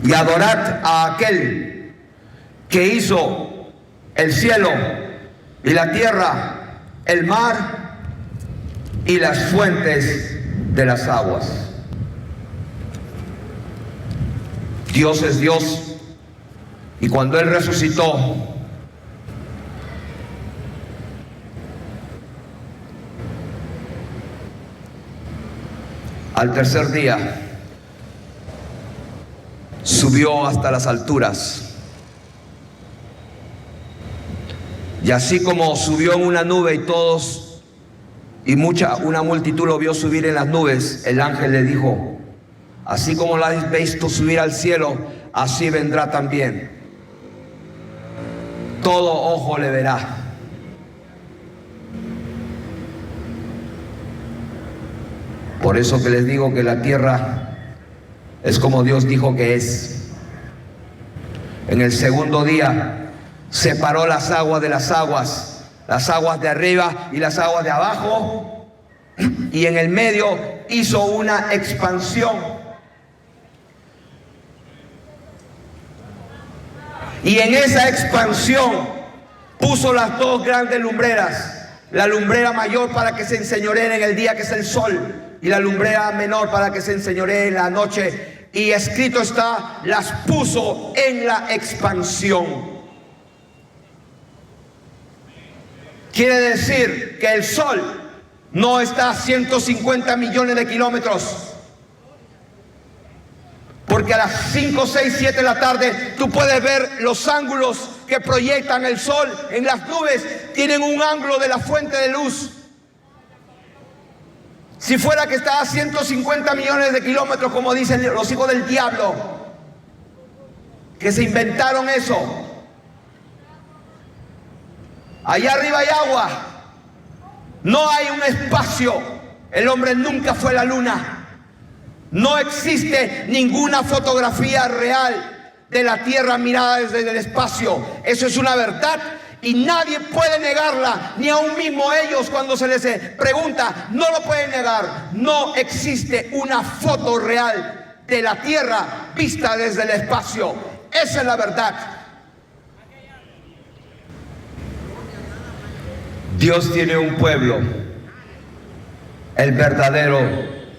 Y adorad a aquel que hizo el cielo y la tierra, el mar y las fuentes de las aguas. Dios es Dios, y cuando Él resucitó, al tercer día, subió hasta las alturas. Y así como subió en una nube y todos, una multitud lo vio subir en las nubes, el ángel le dijo: así como la habéis visto subir al cielo, así vendrá también. Todo ojo le verá. Por eso que les digo que la tierra es como Dios dijo que es. En el segundo día separó las aguas de las aguas de arriba y las aguas de abajo, y en el medio hizo una expansión. Y en esa expansión puso las dos grandes lumbreras: la lumbrera mayor para que se enseñoree en el día, que es el sol, y la lumbrera menor para que se enseñoree en la noche. Y escrito está: las puso en la expansión. Quiere decir que el sol no está a 150 millones de kilómetros, porque a las 5, 6, 7 de la tarde tú puedes ver los ángulos que proyectan el sol en las nubes. Tienen un ángulo de la fuente de luz. Si fuera que está a 150 millones de kilómetros, como dicen los hijos del diablo, que se inventaron eso, allá arriba hay agua, no hay un espacio. El hombre nunca fue a la luna. No existe ninguna fotografía real de la Tierra mirada desde el espacio. Eso es una verdad y nadie puede negarla, ni aún mismo ellos cuando se les pregunta, no lo pueden negar. No existe una foto real de la Tierra vista desde el espacio. Esa es la verdad. Dios tiene un pueblo, el verdadero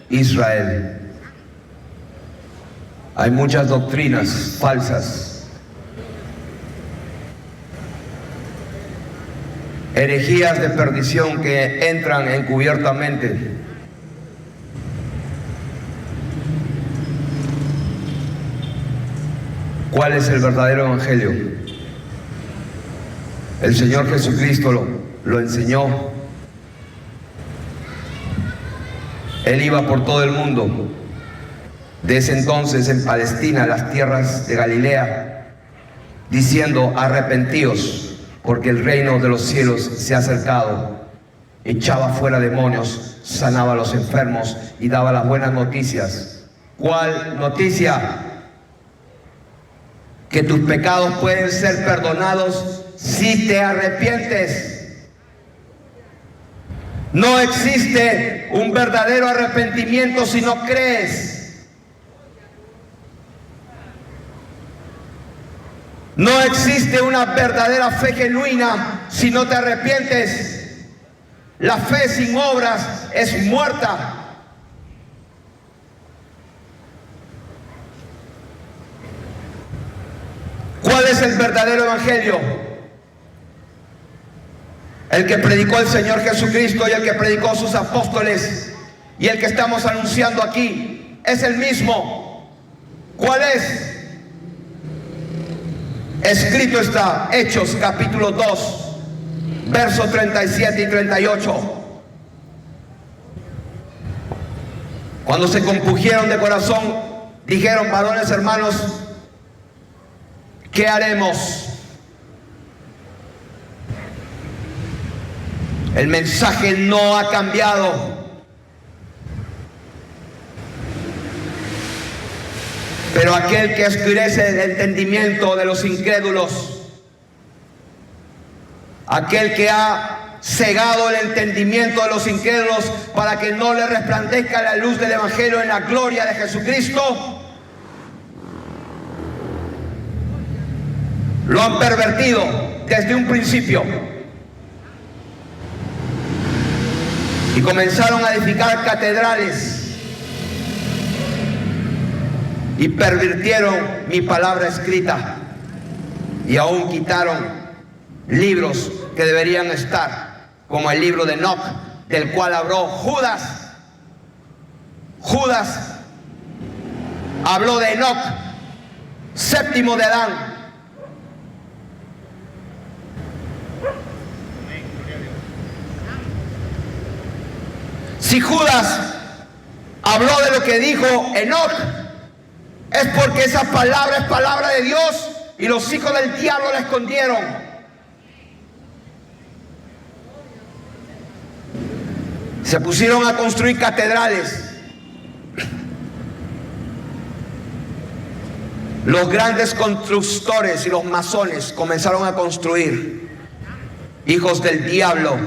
Israel. Hay muchas doctrinas falsas, herejías de perdición que entran encubiertamente. ¿Cuál es el verdadero evangelio? El Señor Jesucristo lo enseñó. Él iba por todo el mundo. Desde entonces en Palestina, las tierras de Galilea, diciendo: arrepentíos, porque el reino de los cielos se ha acercado. Echaba fuera demonios, sanaba a los enfermos y daba las buenas noticias. ¿Cuál noticia? Que tus pecados pueden ser perdonados si te arrepientes. No existe un verdadero arrepentimiento si no crees. No existe una verdadera fe genuina si no te arrepientes. La fe sin obras es muerta. ¿Cuál es el verdadero evangelio? El que predicó el Señor Jesucristo y el que predicó sus apóstoles y el que estamos anunciando aquí es el mismo. ¿Cuál es? Escrito está, Hechos capítulo 2, versos 37 y 38. Cuando se compungieron de corazón, Dijeron: varones hermanos, ¿qué haremos? El mensaje no ha cambiado. Pero aquel que oscurece el entendimiento de los incrédulos, aquel que ha cegado el entendimiento de los incrédulos para que no le resplandezca la luz del Evangelio en la gloria de Jesucristo, lo han pervertido desde un principio. Y comenzaron a edificar catedrales y pervirtieron mi palabra escrita, y aún quitaron libros que deberían estar, como el libro de Enoc, del cual habló Judas. Judas habló de Enoc, séptimo de Adán. Si Judas habló de lo que dijo Enoc, es porque esa palabra es palabra de Dios y los hijos del diablo la escondieron. Se pusieron a construir catedrales. Los grandes constructores y los masones comenzaron a construir. Hijos del diablo.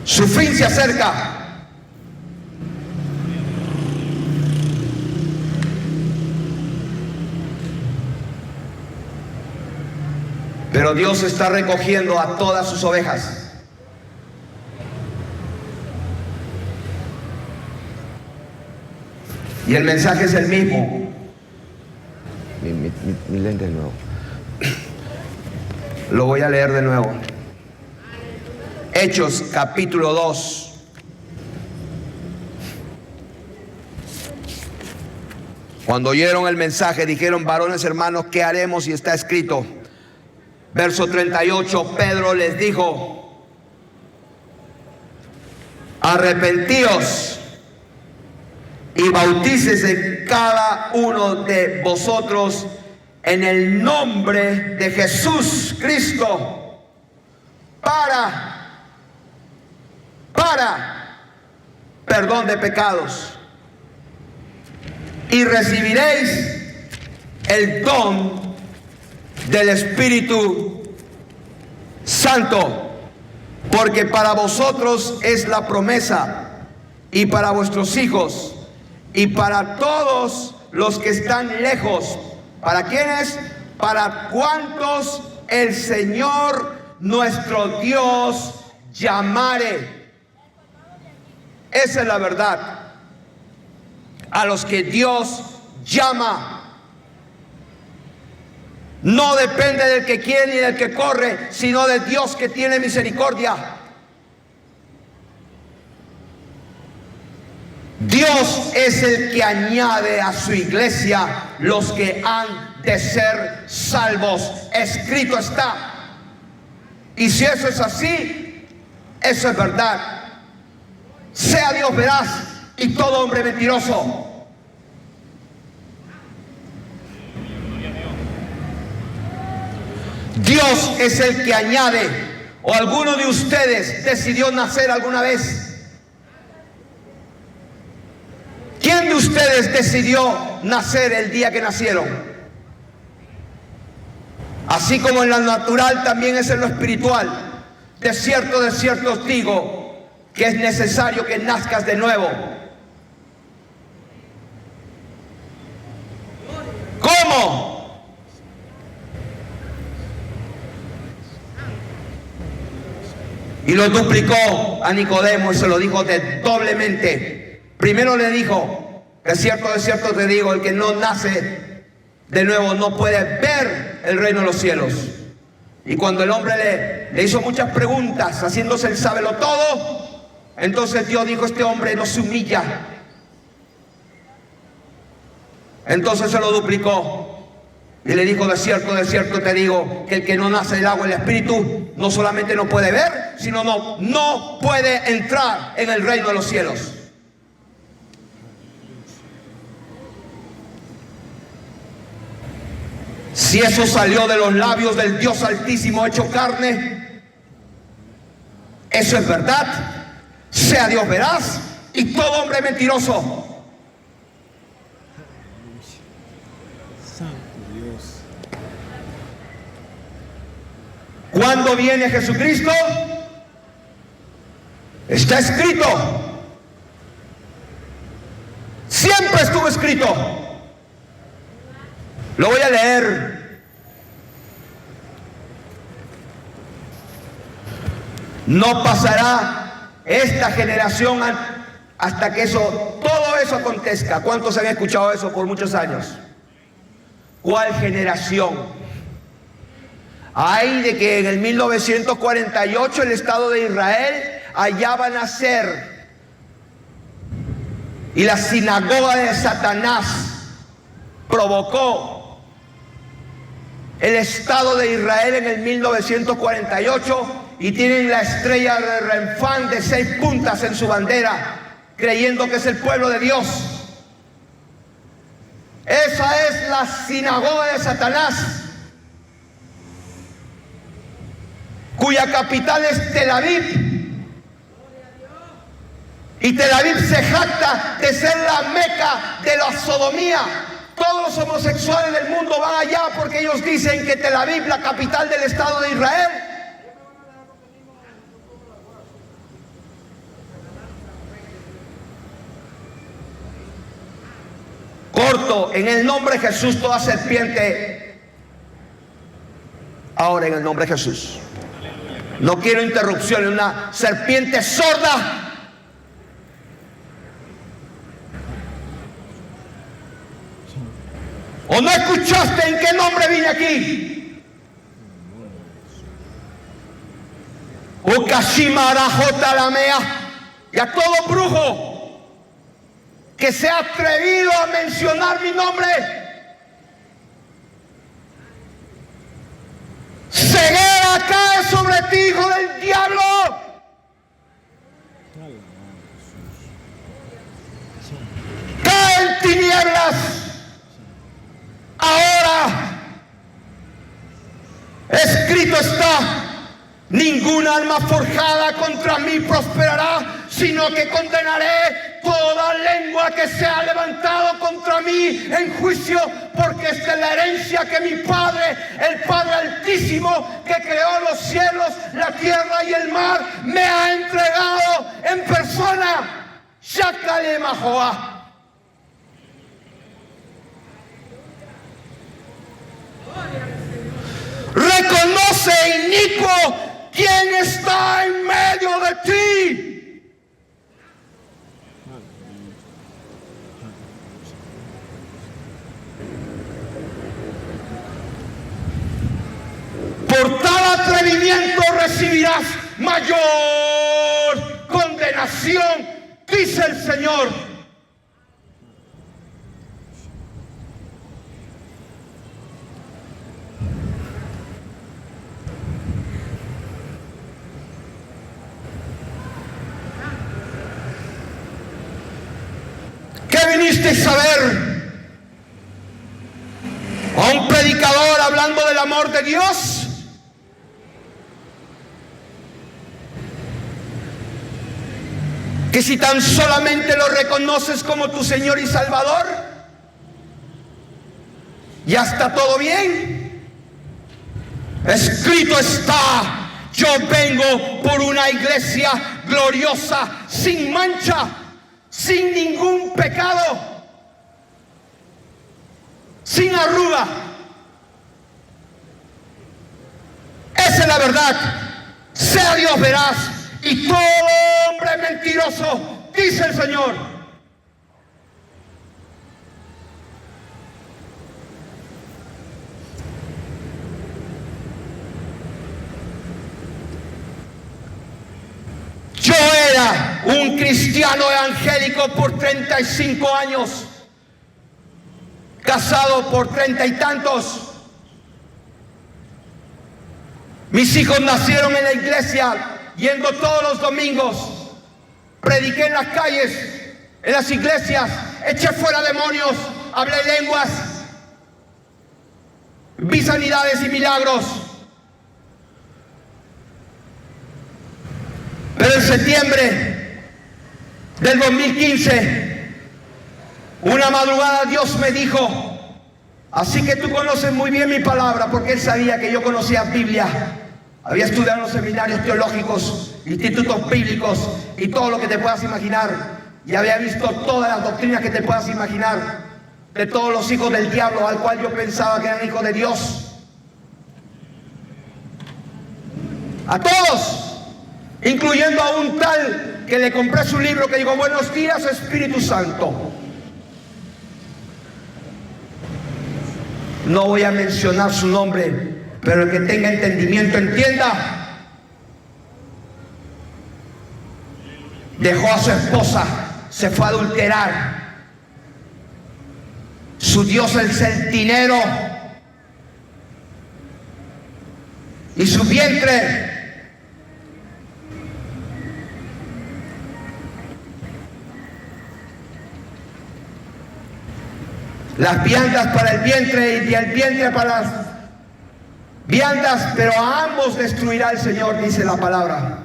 Su fin se acerca. Pero Dios está recogiendo a todas sus ovejas. Y el mensaje es el mismo. Mi lente de nuevo. Lo voy a leer de nuevo. Hechos capítulo 2. Cuando oyeron el mensaje, dijeron: varones hermanos, ¿qué haremos? Y está escrito. Verso 38, Pedro les dijo: arrepentíos y bautícese cada uno de vosotros en el nombre de Jesús Cristo para perdón de pecados, y recibiréis el don del Espíritu Santo, porque para vosotros es la promesa, y para vuestros hijos, y para todos los que están lejos. ¿Para quiénes? Para cuantos el Señor nuestro Dios llamare. Esa es la verdad. A los que Dios llama. No depende del que quiere ni del que corre, sino de Dios que tiene misericordia. Dios es el que añade a su iglesia los que han de ser salvos. Escrito está. Y si eso es así, eso es verdad. Sea Dios veraz y todo hombre mentiroso. Dios es el que añade. ¿O alguno de ustedes decidió nacer alguna vez? ¿Quién de ustedes decidió nacer el día que nacieron? Así como en lo natural, también es en lo espiritual. De cierto os digo que es necesario que nazcas de nuevo. ¿Cómo? Y lo duplicó a Nicodemo y se lo dijo doblemente. Primero le dijo: de cierto te digo, el que no nace de nuevo no puede ver el reino de los cielos. Y cuando el hombre le hizo muchas preguntas, haciéndose el sábelo todo, entonces Dios dijo: este hombre no se humilla. Entonces se lo duplicó y le dijo: de cierto te digo, que el que no nace del agua y del Espíritu no solamente no puede ver, sino no puede entrar en el reino de los cielos. Si eso salió de los labios del Dios Altísimo hecho carne, eso es verdad. Sea Dios veraz y todo hombre mentiroso. ¿Cuándo viene Jesucristo? Está escrito. Siempre estuvo escrito. Lo voy a leer. No pasará esta generación hasta que todo eso acontezca. ¿Cuántos habían escuchado eso por muchos años? ¿Cuál generación? Hay de que en el 1948 el Estado de Israel allá va a nacer, y la sinagoga de Satanás provocó el Estado de Israel en el 1948, y tienen la estrella de Renfán de 6 puntas en su bandera, creyendo que es el pueblo de Dios. Esa es la sinagoga de Satanás, cuya capital es Tel Aviv. Y Tel Aviv se jacta de ser la meca de la sodomía. Todos los homosexuales del mundo van allá porque ellos dicen que Tel Aviv, la capital del Estado de Israel. Corto, en el nombre de Jesús toda serpiente. Ahora en el nombre de Jesús. No quiero interrupciones, una serpiente sorda. ¿O no escuchaste en qué nombre vine aquí? Y a todo brujo que se ha atrevido a mencionar mi nombre, ceguera cae sobre ti, hijo del diablo. Cae en tinieblas. Ahora, escrito está: ninguna alma forjada contra mí prosperará, sino que condenaré toda lengua que se ha levantado contra mí en juicio, porque esta es la herencia que mi Padre, el Padre Altísimo, que creó los cielos, la tierra y el mar, me ha entregado en persona. Shakale Mahoa. Reconoce, inicuo, quién está en medio de ti. Por tal atrevimiento recibirás mayor condenación, dice el Señor. ¿Qué viniste a ver? ¿A un predicador hablando del amor de Dios? Que si tan solamente lo reconoces como tu Señor y Salvador, ya está todo bien. Escrito está: yo vengo por una iglesia gloriosa, sin mancha, sin ningún pecado, sin arruga. Esa es la verdad. Sea Dios veraz y todo hombre mentiroso, dice el Señor. Yo era un cristiano evangélico por 35 años, casado por 30 y tantos. Mis hijos nacieron en la iglesia, yendo todos los domingos. Prediqué en las calles, en las iglesias, eché fuera demonios, hablé lenguas. vi sanidades y milagros. Pero en septiembre del 2015, una madrugada Dios me dijo: así que tú conoces muy bien mi palabra, porque Él sabía que yo conocía Biblia. Había estudiado en los seminarios teológicos, institutos bíblicos y todo lo que te puedas imaginar. Y había visto todas las doctrinas que te puedas imaginar de todos los hijos del diablo, al cual yo pensaba que eran hijos de Dios. A todos, incluyendo a un tal que le compré su libro, que dijo: buenos días, Espíritu Santo. No voy a mencionar su nombre, pero el que tenga entendimiento entienda. Dejó a su esposa, se fue a adulterar. Su Dios es el dinero. Y su vientre las viandas para el vientre y el vientre para las viandas, pero a ambos destruirá el Señor, dice la palabra.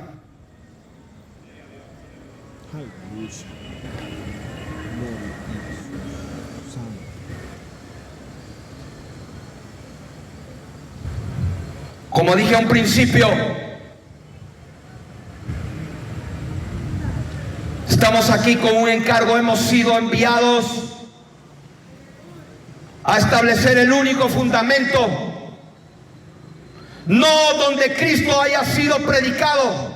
Como dije a un principio, estamos aquí con un encargo. Hemos sido enviados a establecer el único fundamento, no donde Cristo haya sido predicado,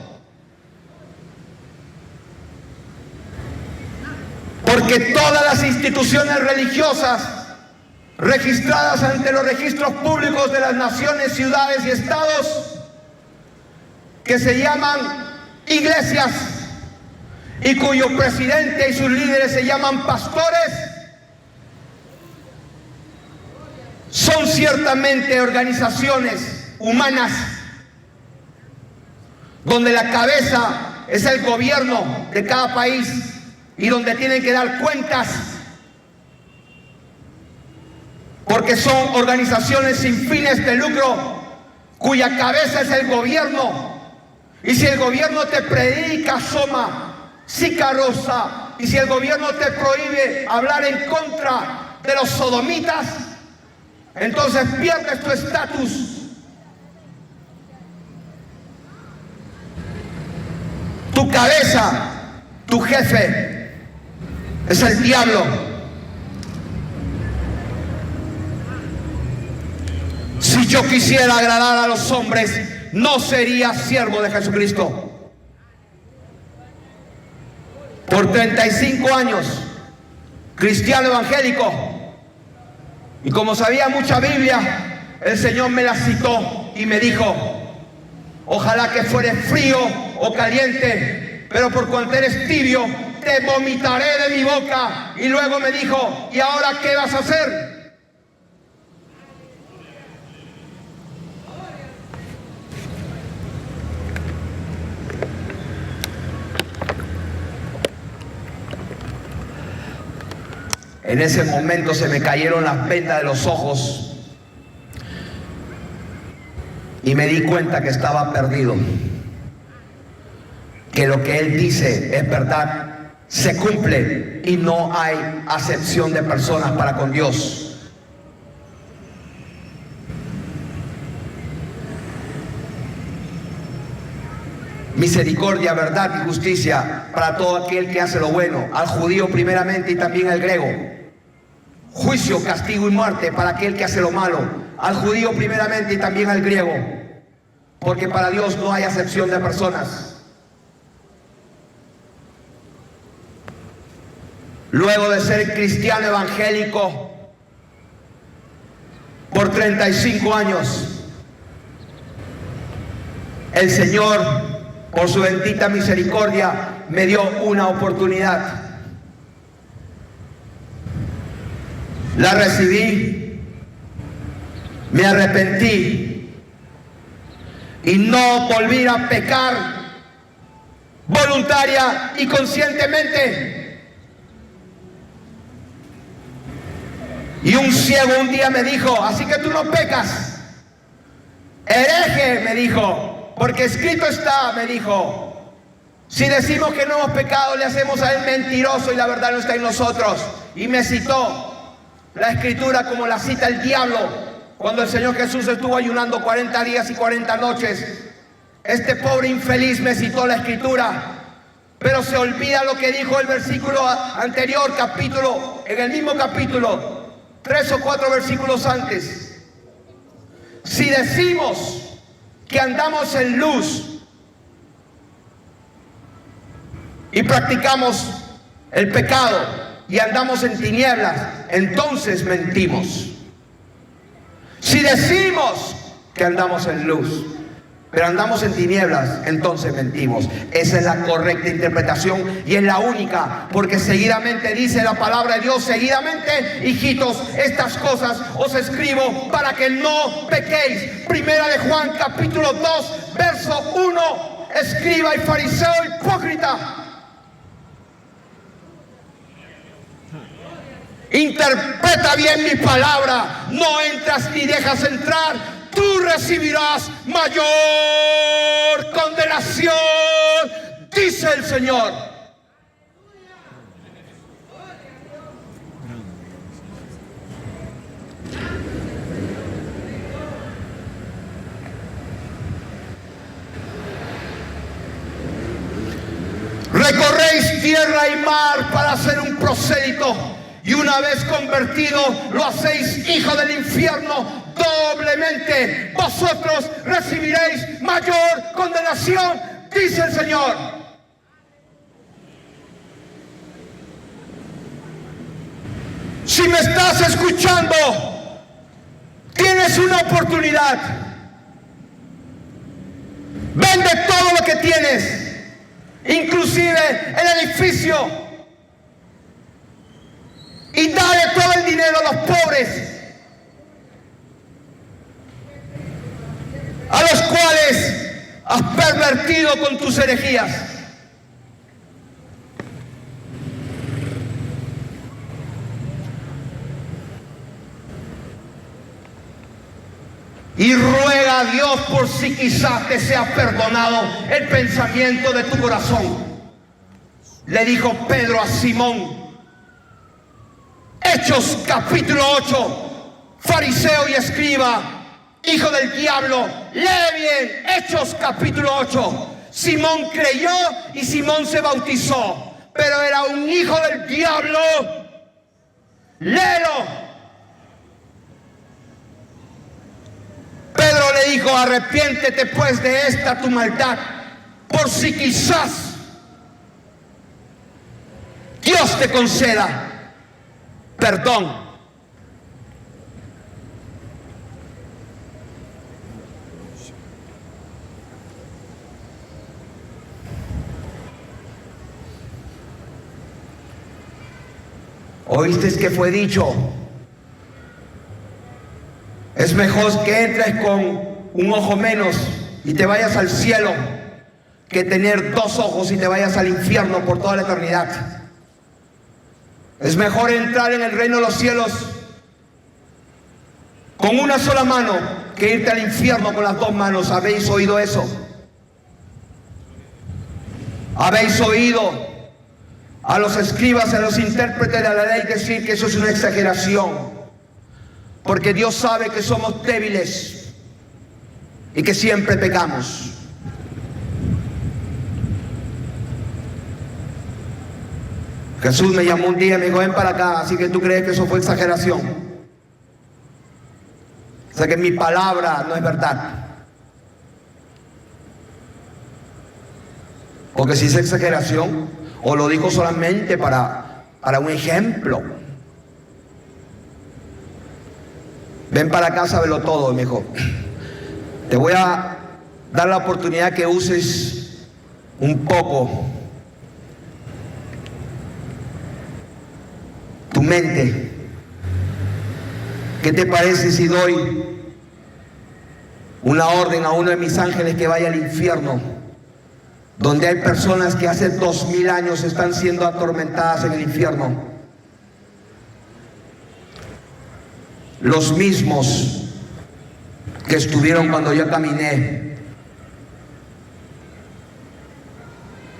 porque todas las instituciones religiosas registradas ante los registros públicos de las naciones, ciudades y estados, que se llaman iglesias y cuyo presidente y sus líderes se llaman pastores, son ciertamente organizaciones humanas donde la cabeza es el gobierno de cada país y donde tienen que dar cuentas, porque son organizaciones sin fines de lucro cuya cabeza es el gobierno. Y si el gobierno te predica soma, sicarosa, y si el gobierno te prohíbe hablar en contra de los sodomitas, entonces pierdes tu estatus. Tu cabeza, tu jefe, es el diablo. Si yo quisiera agradar a los hombres, no sería siervo de Jesucristo. Por 35 años, cristiano evangélico, y como sabía mucha Biblia, el Señor me la citó y me dijo: ojalá que fueres frío o caliente, pero por cuanto eres tibio, te vomitaré de mi boca. Y luego me dijo: ¿y ahora qué vas a hacer? En ese momento se me cayeron las vendas de los ojos y me di cuenta que estaba perdido, que lo que Él dice es verdad, se cumple y no hay acepción de personas para con Dios. Misericordia, verdad y justicia para todo aquel que hace lo bueno, al judío primeramente y también al griego. Juicio, castigo y muerte para aquel que hace lo malo, al judío primeramente y también al griego, porque para Dios no hay acepción de personas. Luego de ser cristiano evangélico por 35 años, el Señor, por su bendita misericordia, me dio una oportunidad. La recibí, me arrepentí y no volví a pecar voluntaria y conscientemente. Y un ciego un día me dijo, así que tú no pecas. Hereje, me dijo, porque escrito está, me dijo, si decimos que no hemos pecado, le hacemos a él mentiroso y la verdad no está en nosotros. Y me citó la escritura como la cita el diablo cuando el Señor Jesús estuvo ayunando 40 días y 40 noches. Este pobre infeliz me citó la escritura, pero se olvida lo que dijo el versículo anterior, en el mismo capítulo, 3 o 4 versículos antes. Si decimos que andamos en luz y practicamos el pecado y andamos en tinieblas, entonces mentimos. Si decimos que andamos en luz, pero andamos en tinieblas, entonces mentimos. Esa es la correcta interpretación y es la única, porque seguidamente dice la palabra de Dios, seguidamente, hijitos, estas cosas os escribo para que no pequéis. Primera de Juan capítulo 2, verso 1, escriba y fariseo hipócrita. Interpreta bien mi palabra, no entras ni dejas entrar, tú recibirás mayor condenación, dice el Señor. Recorréis tierra y mar para hacer un prosélito, y una vez convertido lo hacéis hijo del infierno. Doblemente vosotros recibiréis mayor condenación, dice el Señor. Si me estás escuchando, tienes una oportunidad. Vende todo lo que tienes, inclusive el edificio, y dale todo el dinero a los pobres, a los cuales has pervertido con tus herejías. Y ruega a Dios por si quizás te sea perdonado el pensamiento de tu corazón. Le dijo Pedro a Simón. Hechos capítulo 8, fariseo y escriba, hijo del diablo, lee bien, Hechos capítulo 8. Simón creyó y Simón se bautizó, pero era un hijo del diablo. Léelo. Pedro le dijo, arrepiéntete pues de esta tu maldad, por si quizás Dios te conceda perdón. ¿Oíste que fue dicho? Es mejor que entres con un ojo menos y te vayas al cielo, que tener 2 ojos y te vayas al infierno por toda la eternidad. Es mejor entrar en el reino de los cielos con una sola mano que irte al infierno con las 2 manos. ¿Habéis oído eso? ¿Habéis oído a los escribas, a los intérpretes de la ley decir que eso es una exageración? Porque Dios sabe que somos débiles y que siempre pecamos. Jesús me llamó un día y me dijo, ven para acá, así que tú crees que eso fue exageración. O sea que mi palabra no es verdad. Porque si es exageración, o lo dijo solamente para un ejemplo. Ven para acá, sábelo todo, me dijo. Te voy a dar la oportunidad que uses un poco tu mente. ¿Qué te parece si doy una orden a uno de mis ángeles que vaya al infierno, donde hay personas que hace 2000 años están siendo atormentadas en el infierno? los mismos que estuvieron cuando yo caminé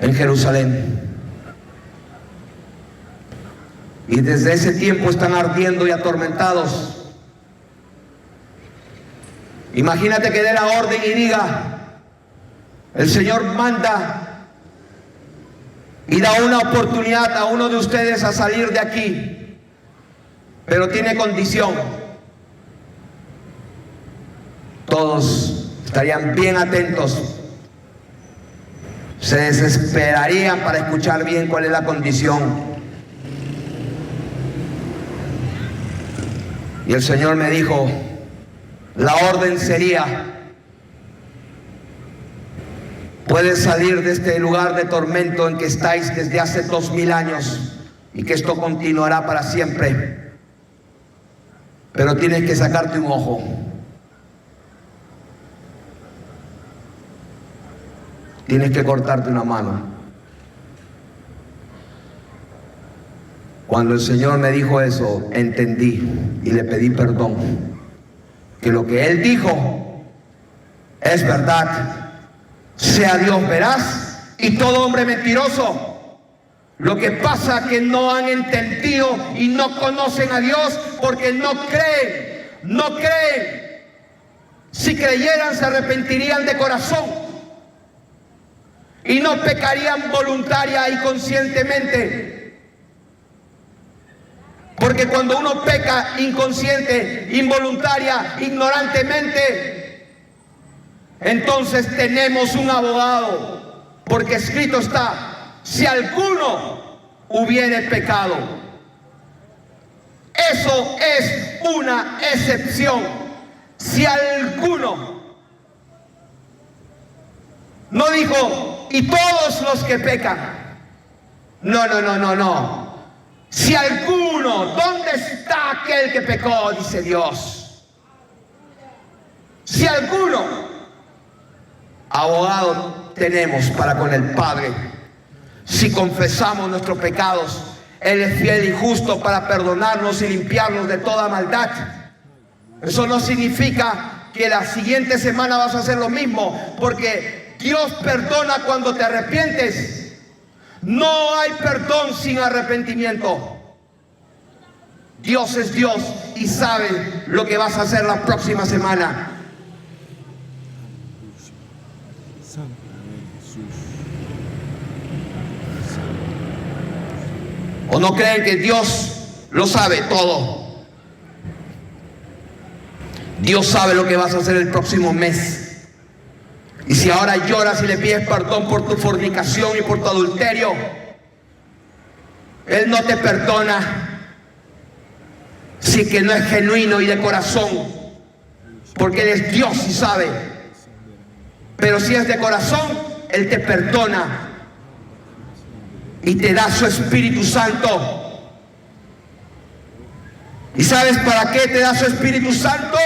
en Jerusalén. Y desde ese tiempo están ardiendo y atormentados. Imagínate que dé la orden y diga: el Señor manda y da una oportunidad a uno de ustedes a salir de aquí, pero tiene condición. Todos estarían bien atentos, se desesperarían para escuchar bien cuál es la condición. Y el Señor me dijo: la orden sería: puedes salir de este lugar de tormento en que estáis desde hace 2000 años y que esto continuará para siempre, pero tienes que sacarte un ojo. Tienes que cortarte una mano. Cuando el Señor me dijo eso, entendí y le pedí perdón. Que lo que Él dijo es verdad. Sea Dios veraz y todo hombre mentiroso. Lo que pasa es que no han entendido y no conocen a Dios porque no creen. No creen. Si creyeran, se arrepentirían de corazón y no pecarían voluntaria y conscientemente. Porque cuando uno peca inconsciente, involuntaria, ignorantemente, entonces tenemos un abogado, porque escrito está: si alguno hubiere pecado. Eso es una excepción. Si alguno. No dijo: y todos los que pecan. No. Si alguno, ¿dónde está aquel que pecó? Dice Dios. Si alguno, abogado tenemos para con el Padre. Si confesamos nuestros pecados, Él es fiel y justo para perdonarnos y limpiarnos de toda maldad. Eso no significa que la siguiente semana vas a hacer lo mismo, porque Dios perdona cuando te arrepientes. No hay perdón sin arrepentimiento. Dios es Dios y sabe lo que vas a hacer la próxima semana. ¿O no creen que Dios lo sabe todo? Dios sabe lo que vas a hacer el próximo mes. Y si ahora lloras y le pides perdón por tu fornicación y por tu adulterio, Él no te perdona si que no es genuino y de corazón, porque Él es Dios y sabe. Pero si es de corazón, Él te perdona y te da su Espíritu Santo. ¿Y sabes para qué te da su Espíritu Santo?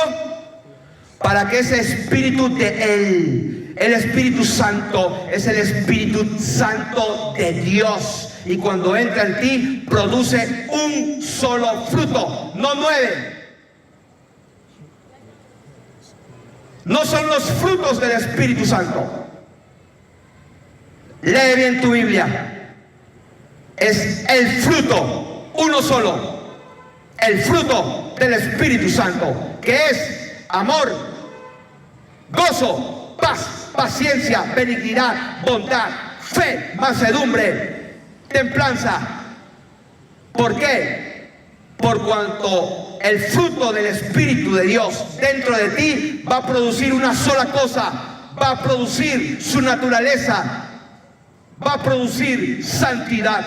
Para que ese Espíritu de Él, el Espíritu Santo es el Espíritu Santo de Dios, y cuando entra en ti produce un solo fruto, no 9. No son los frutos del Espíritu Santo. Lee bien tu Biblia. Es el fruto, uno solo, el fruto del Espíritu Santo, que es amor, gozo, paz, paciencia, benignidad, bondad, fe, mansedumbre, templanza. ¿Por qué? Por cuanto el fruto del Espíritu de Dios dentro de ti va a producir una sola cosa: va a producir su naturaleza, va a producir santidad.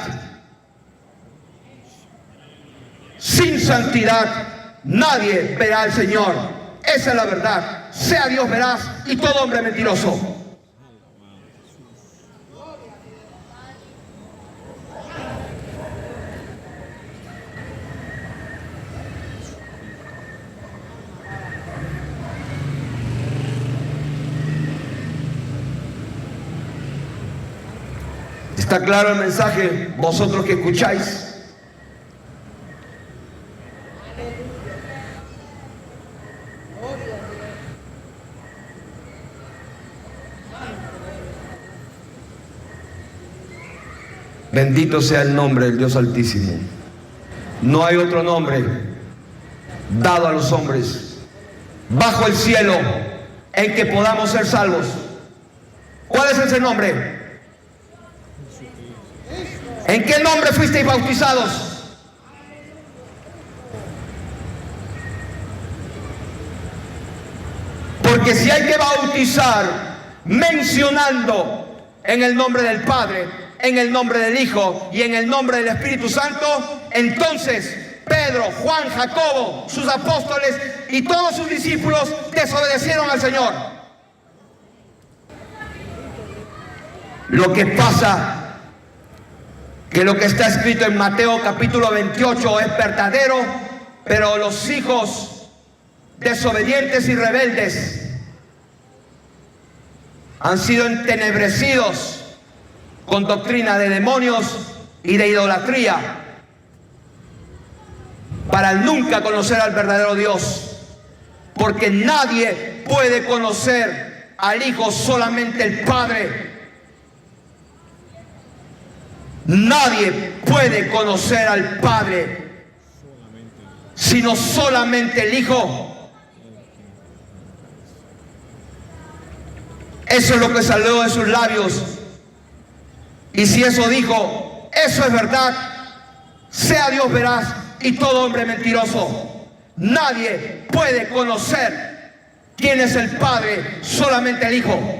Sin santidad nadie verá al Señor. Esa es la verdad. Sea Dios veraz y todo hombre mentiroso. ¿Está claro el mensaje, vosotros que escucháis? Bendito sea el nombre del Dios Altísimo. No hay otro nombre dado a los hombres bajo el cielo en que podamos ser salvos. ¿Cuál es ese nombre? ¿En qué nombre fuisteis bautizados? Porque si hay que bautizar mencionando en el nombre del Padre, en el nombre del Hijo y en el nombre del Espíritu Santo, entonces Pedro, Juan, Jacobo, sus apóstoles y todos sus discípulos desobedecieron al Señor. Lo que pasa que lo que está escrito en Mateo capítulo 28 es verdadero, pero los hijos desobedientes y rebeldes han sido entenebrecidos con doctrina de demonios y de idolatría para nunca conocer al verdadero Dios, porque nadie puede conocer al Hijo, solamente el Padre. Nadie puede conocer al Padre sino solamente el Hijo. Eso es lo que salió de sus labios. Y si eso dijo, eso es verdad, sea Dios veraz y todo hombre mentiroso. Nadie puede conocer quién es el Padre, solamente el Hijo.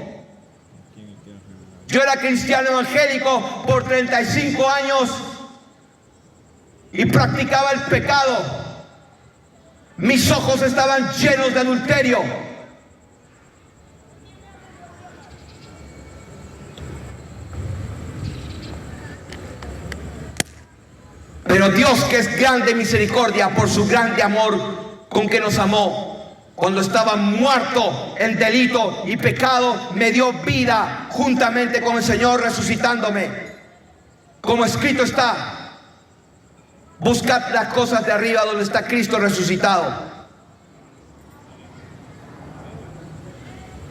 Yo era cristiano evangélico por 35 años y practicaba el pecado. Mis ojos estaban llenos de adulterio. Pero Dios, que es grande en misericordia por su grande amor con que nos amó, cuando estaba muerto en delito y pecado, me dio vida juntamente con el Señor, resucitándome. Como escrito está, buscad las cosas de arriba donde está Cristo resucitado.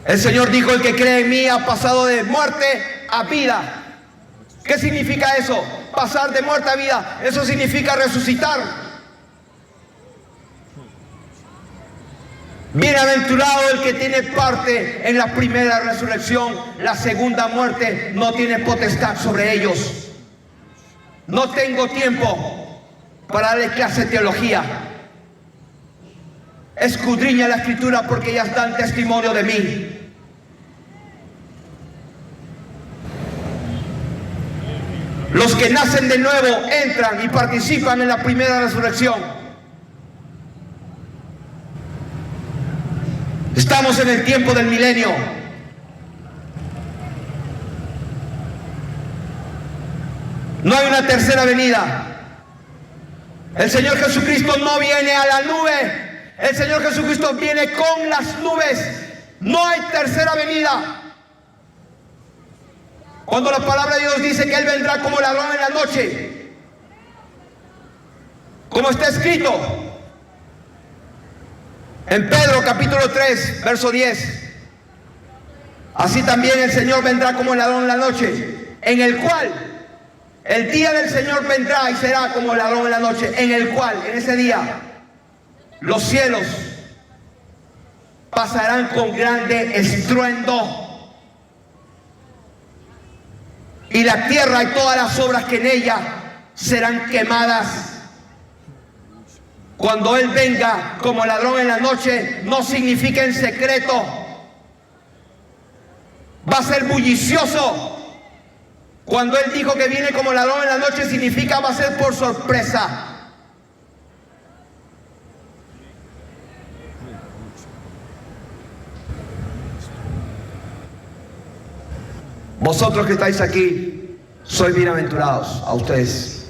El Señor dijo: el que cree en mí ha pasado de muerte a vida. ¿Qué significa eso? Pasar de muerte a vida. Eso significa resucitar. Bienaventurado el que tiene parte en la primera resurrección. La segunda muerte no tiene potestad sobre ellos. No tengo tiempo para darle clase de teología. Escudriña la Escritura porque ellas dan testimonio de mí. Los que nacen de nuevo entran y participan en la primera resurrección. Estamos en el tiempo del milenio. No hay una tercera venida. El Señor Jesucristo no viene a la nube. El Señor Jesucristo viene con las nubes. No hay tercera venida. Cuando la palabra de Dios dice que Él vendrá como ladrón en la noche, como está escrito en Pedro capítulo 3, verso 10. Así también el Señor vendrá como ladrón en la noche, en el cual el día del Señor vendrá y será como ladrón en la noche, en el cual, en ese día, los cielos pasarán con grande estruendo, y la tierra y todas las obras que en ella serán quemadas. Cuando Él venga como ladrón en la noche, no significa en secreto. Va a ser bullicioso. Cuando Él dijo que viene como ladrón en la noche, significa va a ser por sorpresa. Vosotros que estáis aquí, sois bienaventurados, a ustedes.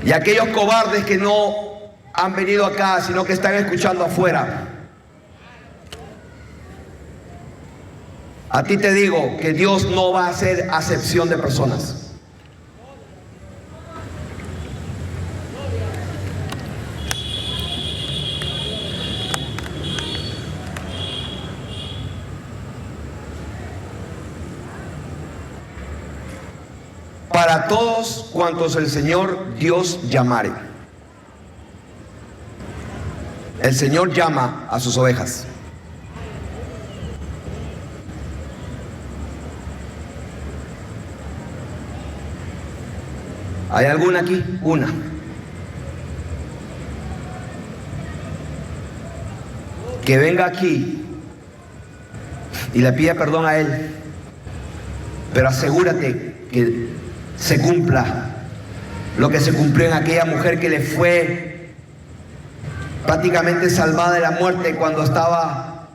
Y aquellos cobardes que no han venido acá, sino que están escuchando afuera. A ti te digo que Dios no va a hacer acepción de personas. para todos cuantos el Señor Dios llamare. El Señor llama a sus ovejas. ¿Hay alguna aquí? Una. Que venga aquí y le pida perdón a Él, pero asegúrate que se cumpla lo que se cumplió en aquella mujer que le fue prácticamente salvada de la muerte cuando estaba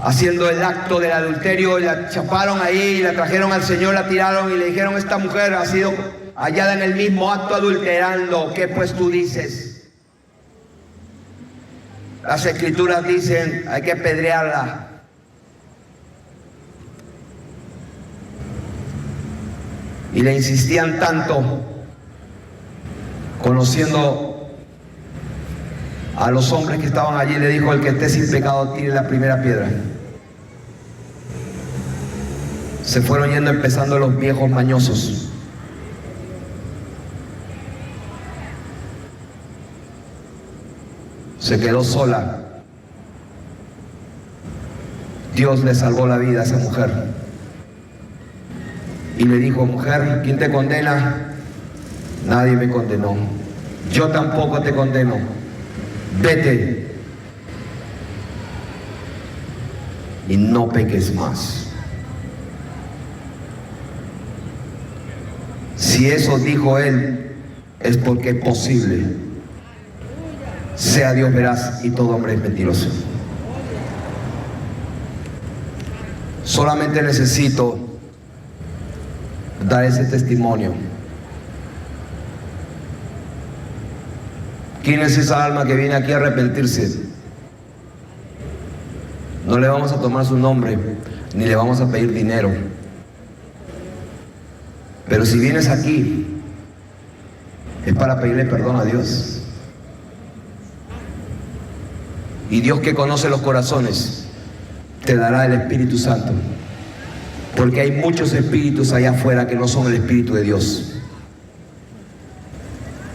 haciendo el acto del adulterio, y la chaparon ahí y la trajeron al Señor, la tiraron y le dijeron: esta mujer ha sido hallada en el mismo acto adulterando. ¿Qué pues tú dices? Las escrituras dicen: hay que apedrearla. Y le insistían tanto, conociendo a los hombres que estaban allí, le dijo: el que esté sin pecado tire la primera piedra. Se fueron yendo, empezando los viejos mañosos. Se quedó sola. Dios le salvó la vida a esa mujer. Y le dijo: mujer, ¿quién te condena? Nadie me condenó. Yo tampoco te condeno. Vete y no peques más. Si eso dijo él, es porque es posible. Sea Dios veraz y todo hombre es mentiroso. Solamente necesito dar ese testimonio. ¿Quién es esa alma que viene aquí a arrepentirse? No le vamos a tomar su nombre, ni le vamos a pedir dinero. Pero si vienes aquí, es para pedirle perdón a Dios. Y Dios, que conoce los corazones, te dará el Espíritu Santo. Porque hay muchos espíritus allá afuera que no son el Espíritu de Dios.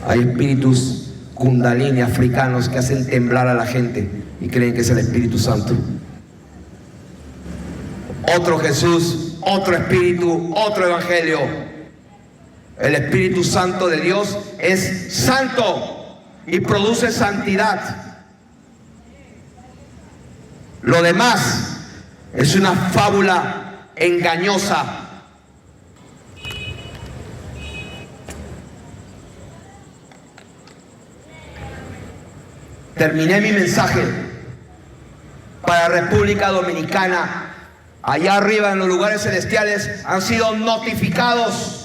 Hay espíritus kundalini africanos que hacen temblar a la gente y creen que es el Espíritu Santo. Otro Jesús, otro espíritu, otro evangelio. El Espíritu Santo de Dios es santo y produce santidad. Lo demás es una fábula engañosa. Terminé mi mensaje para República Dominicana. Allá arriba en los lugares celestiales han sido notificados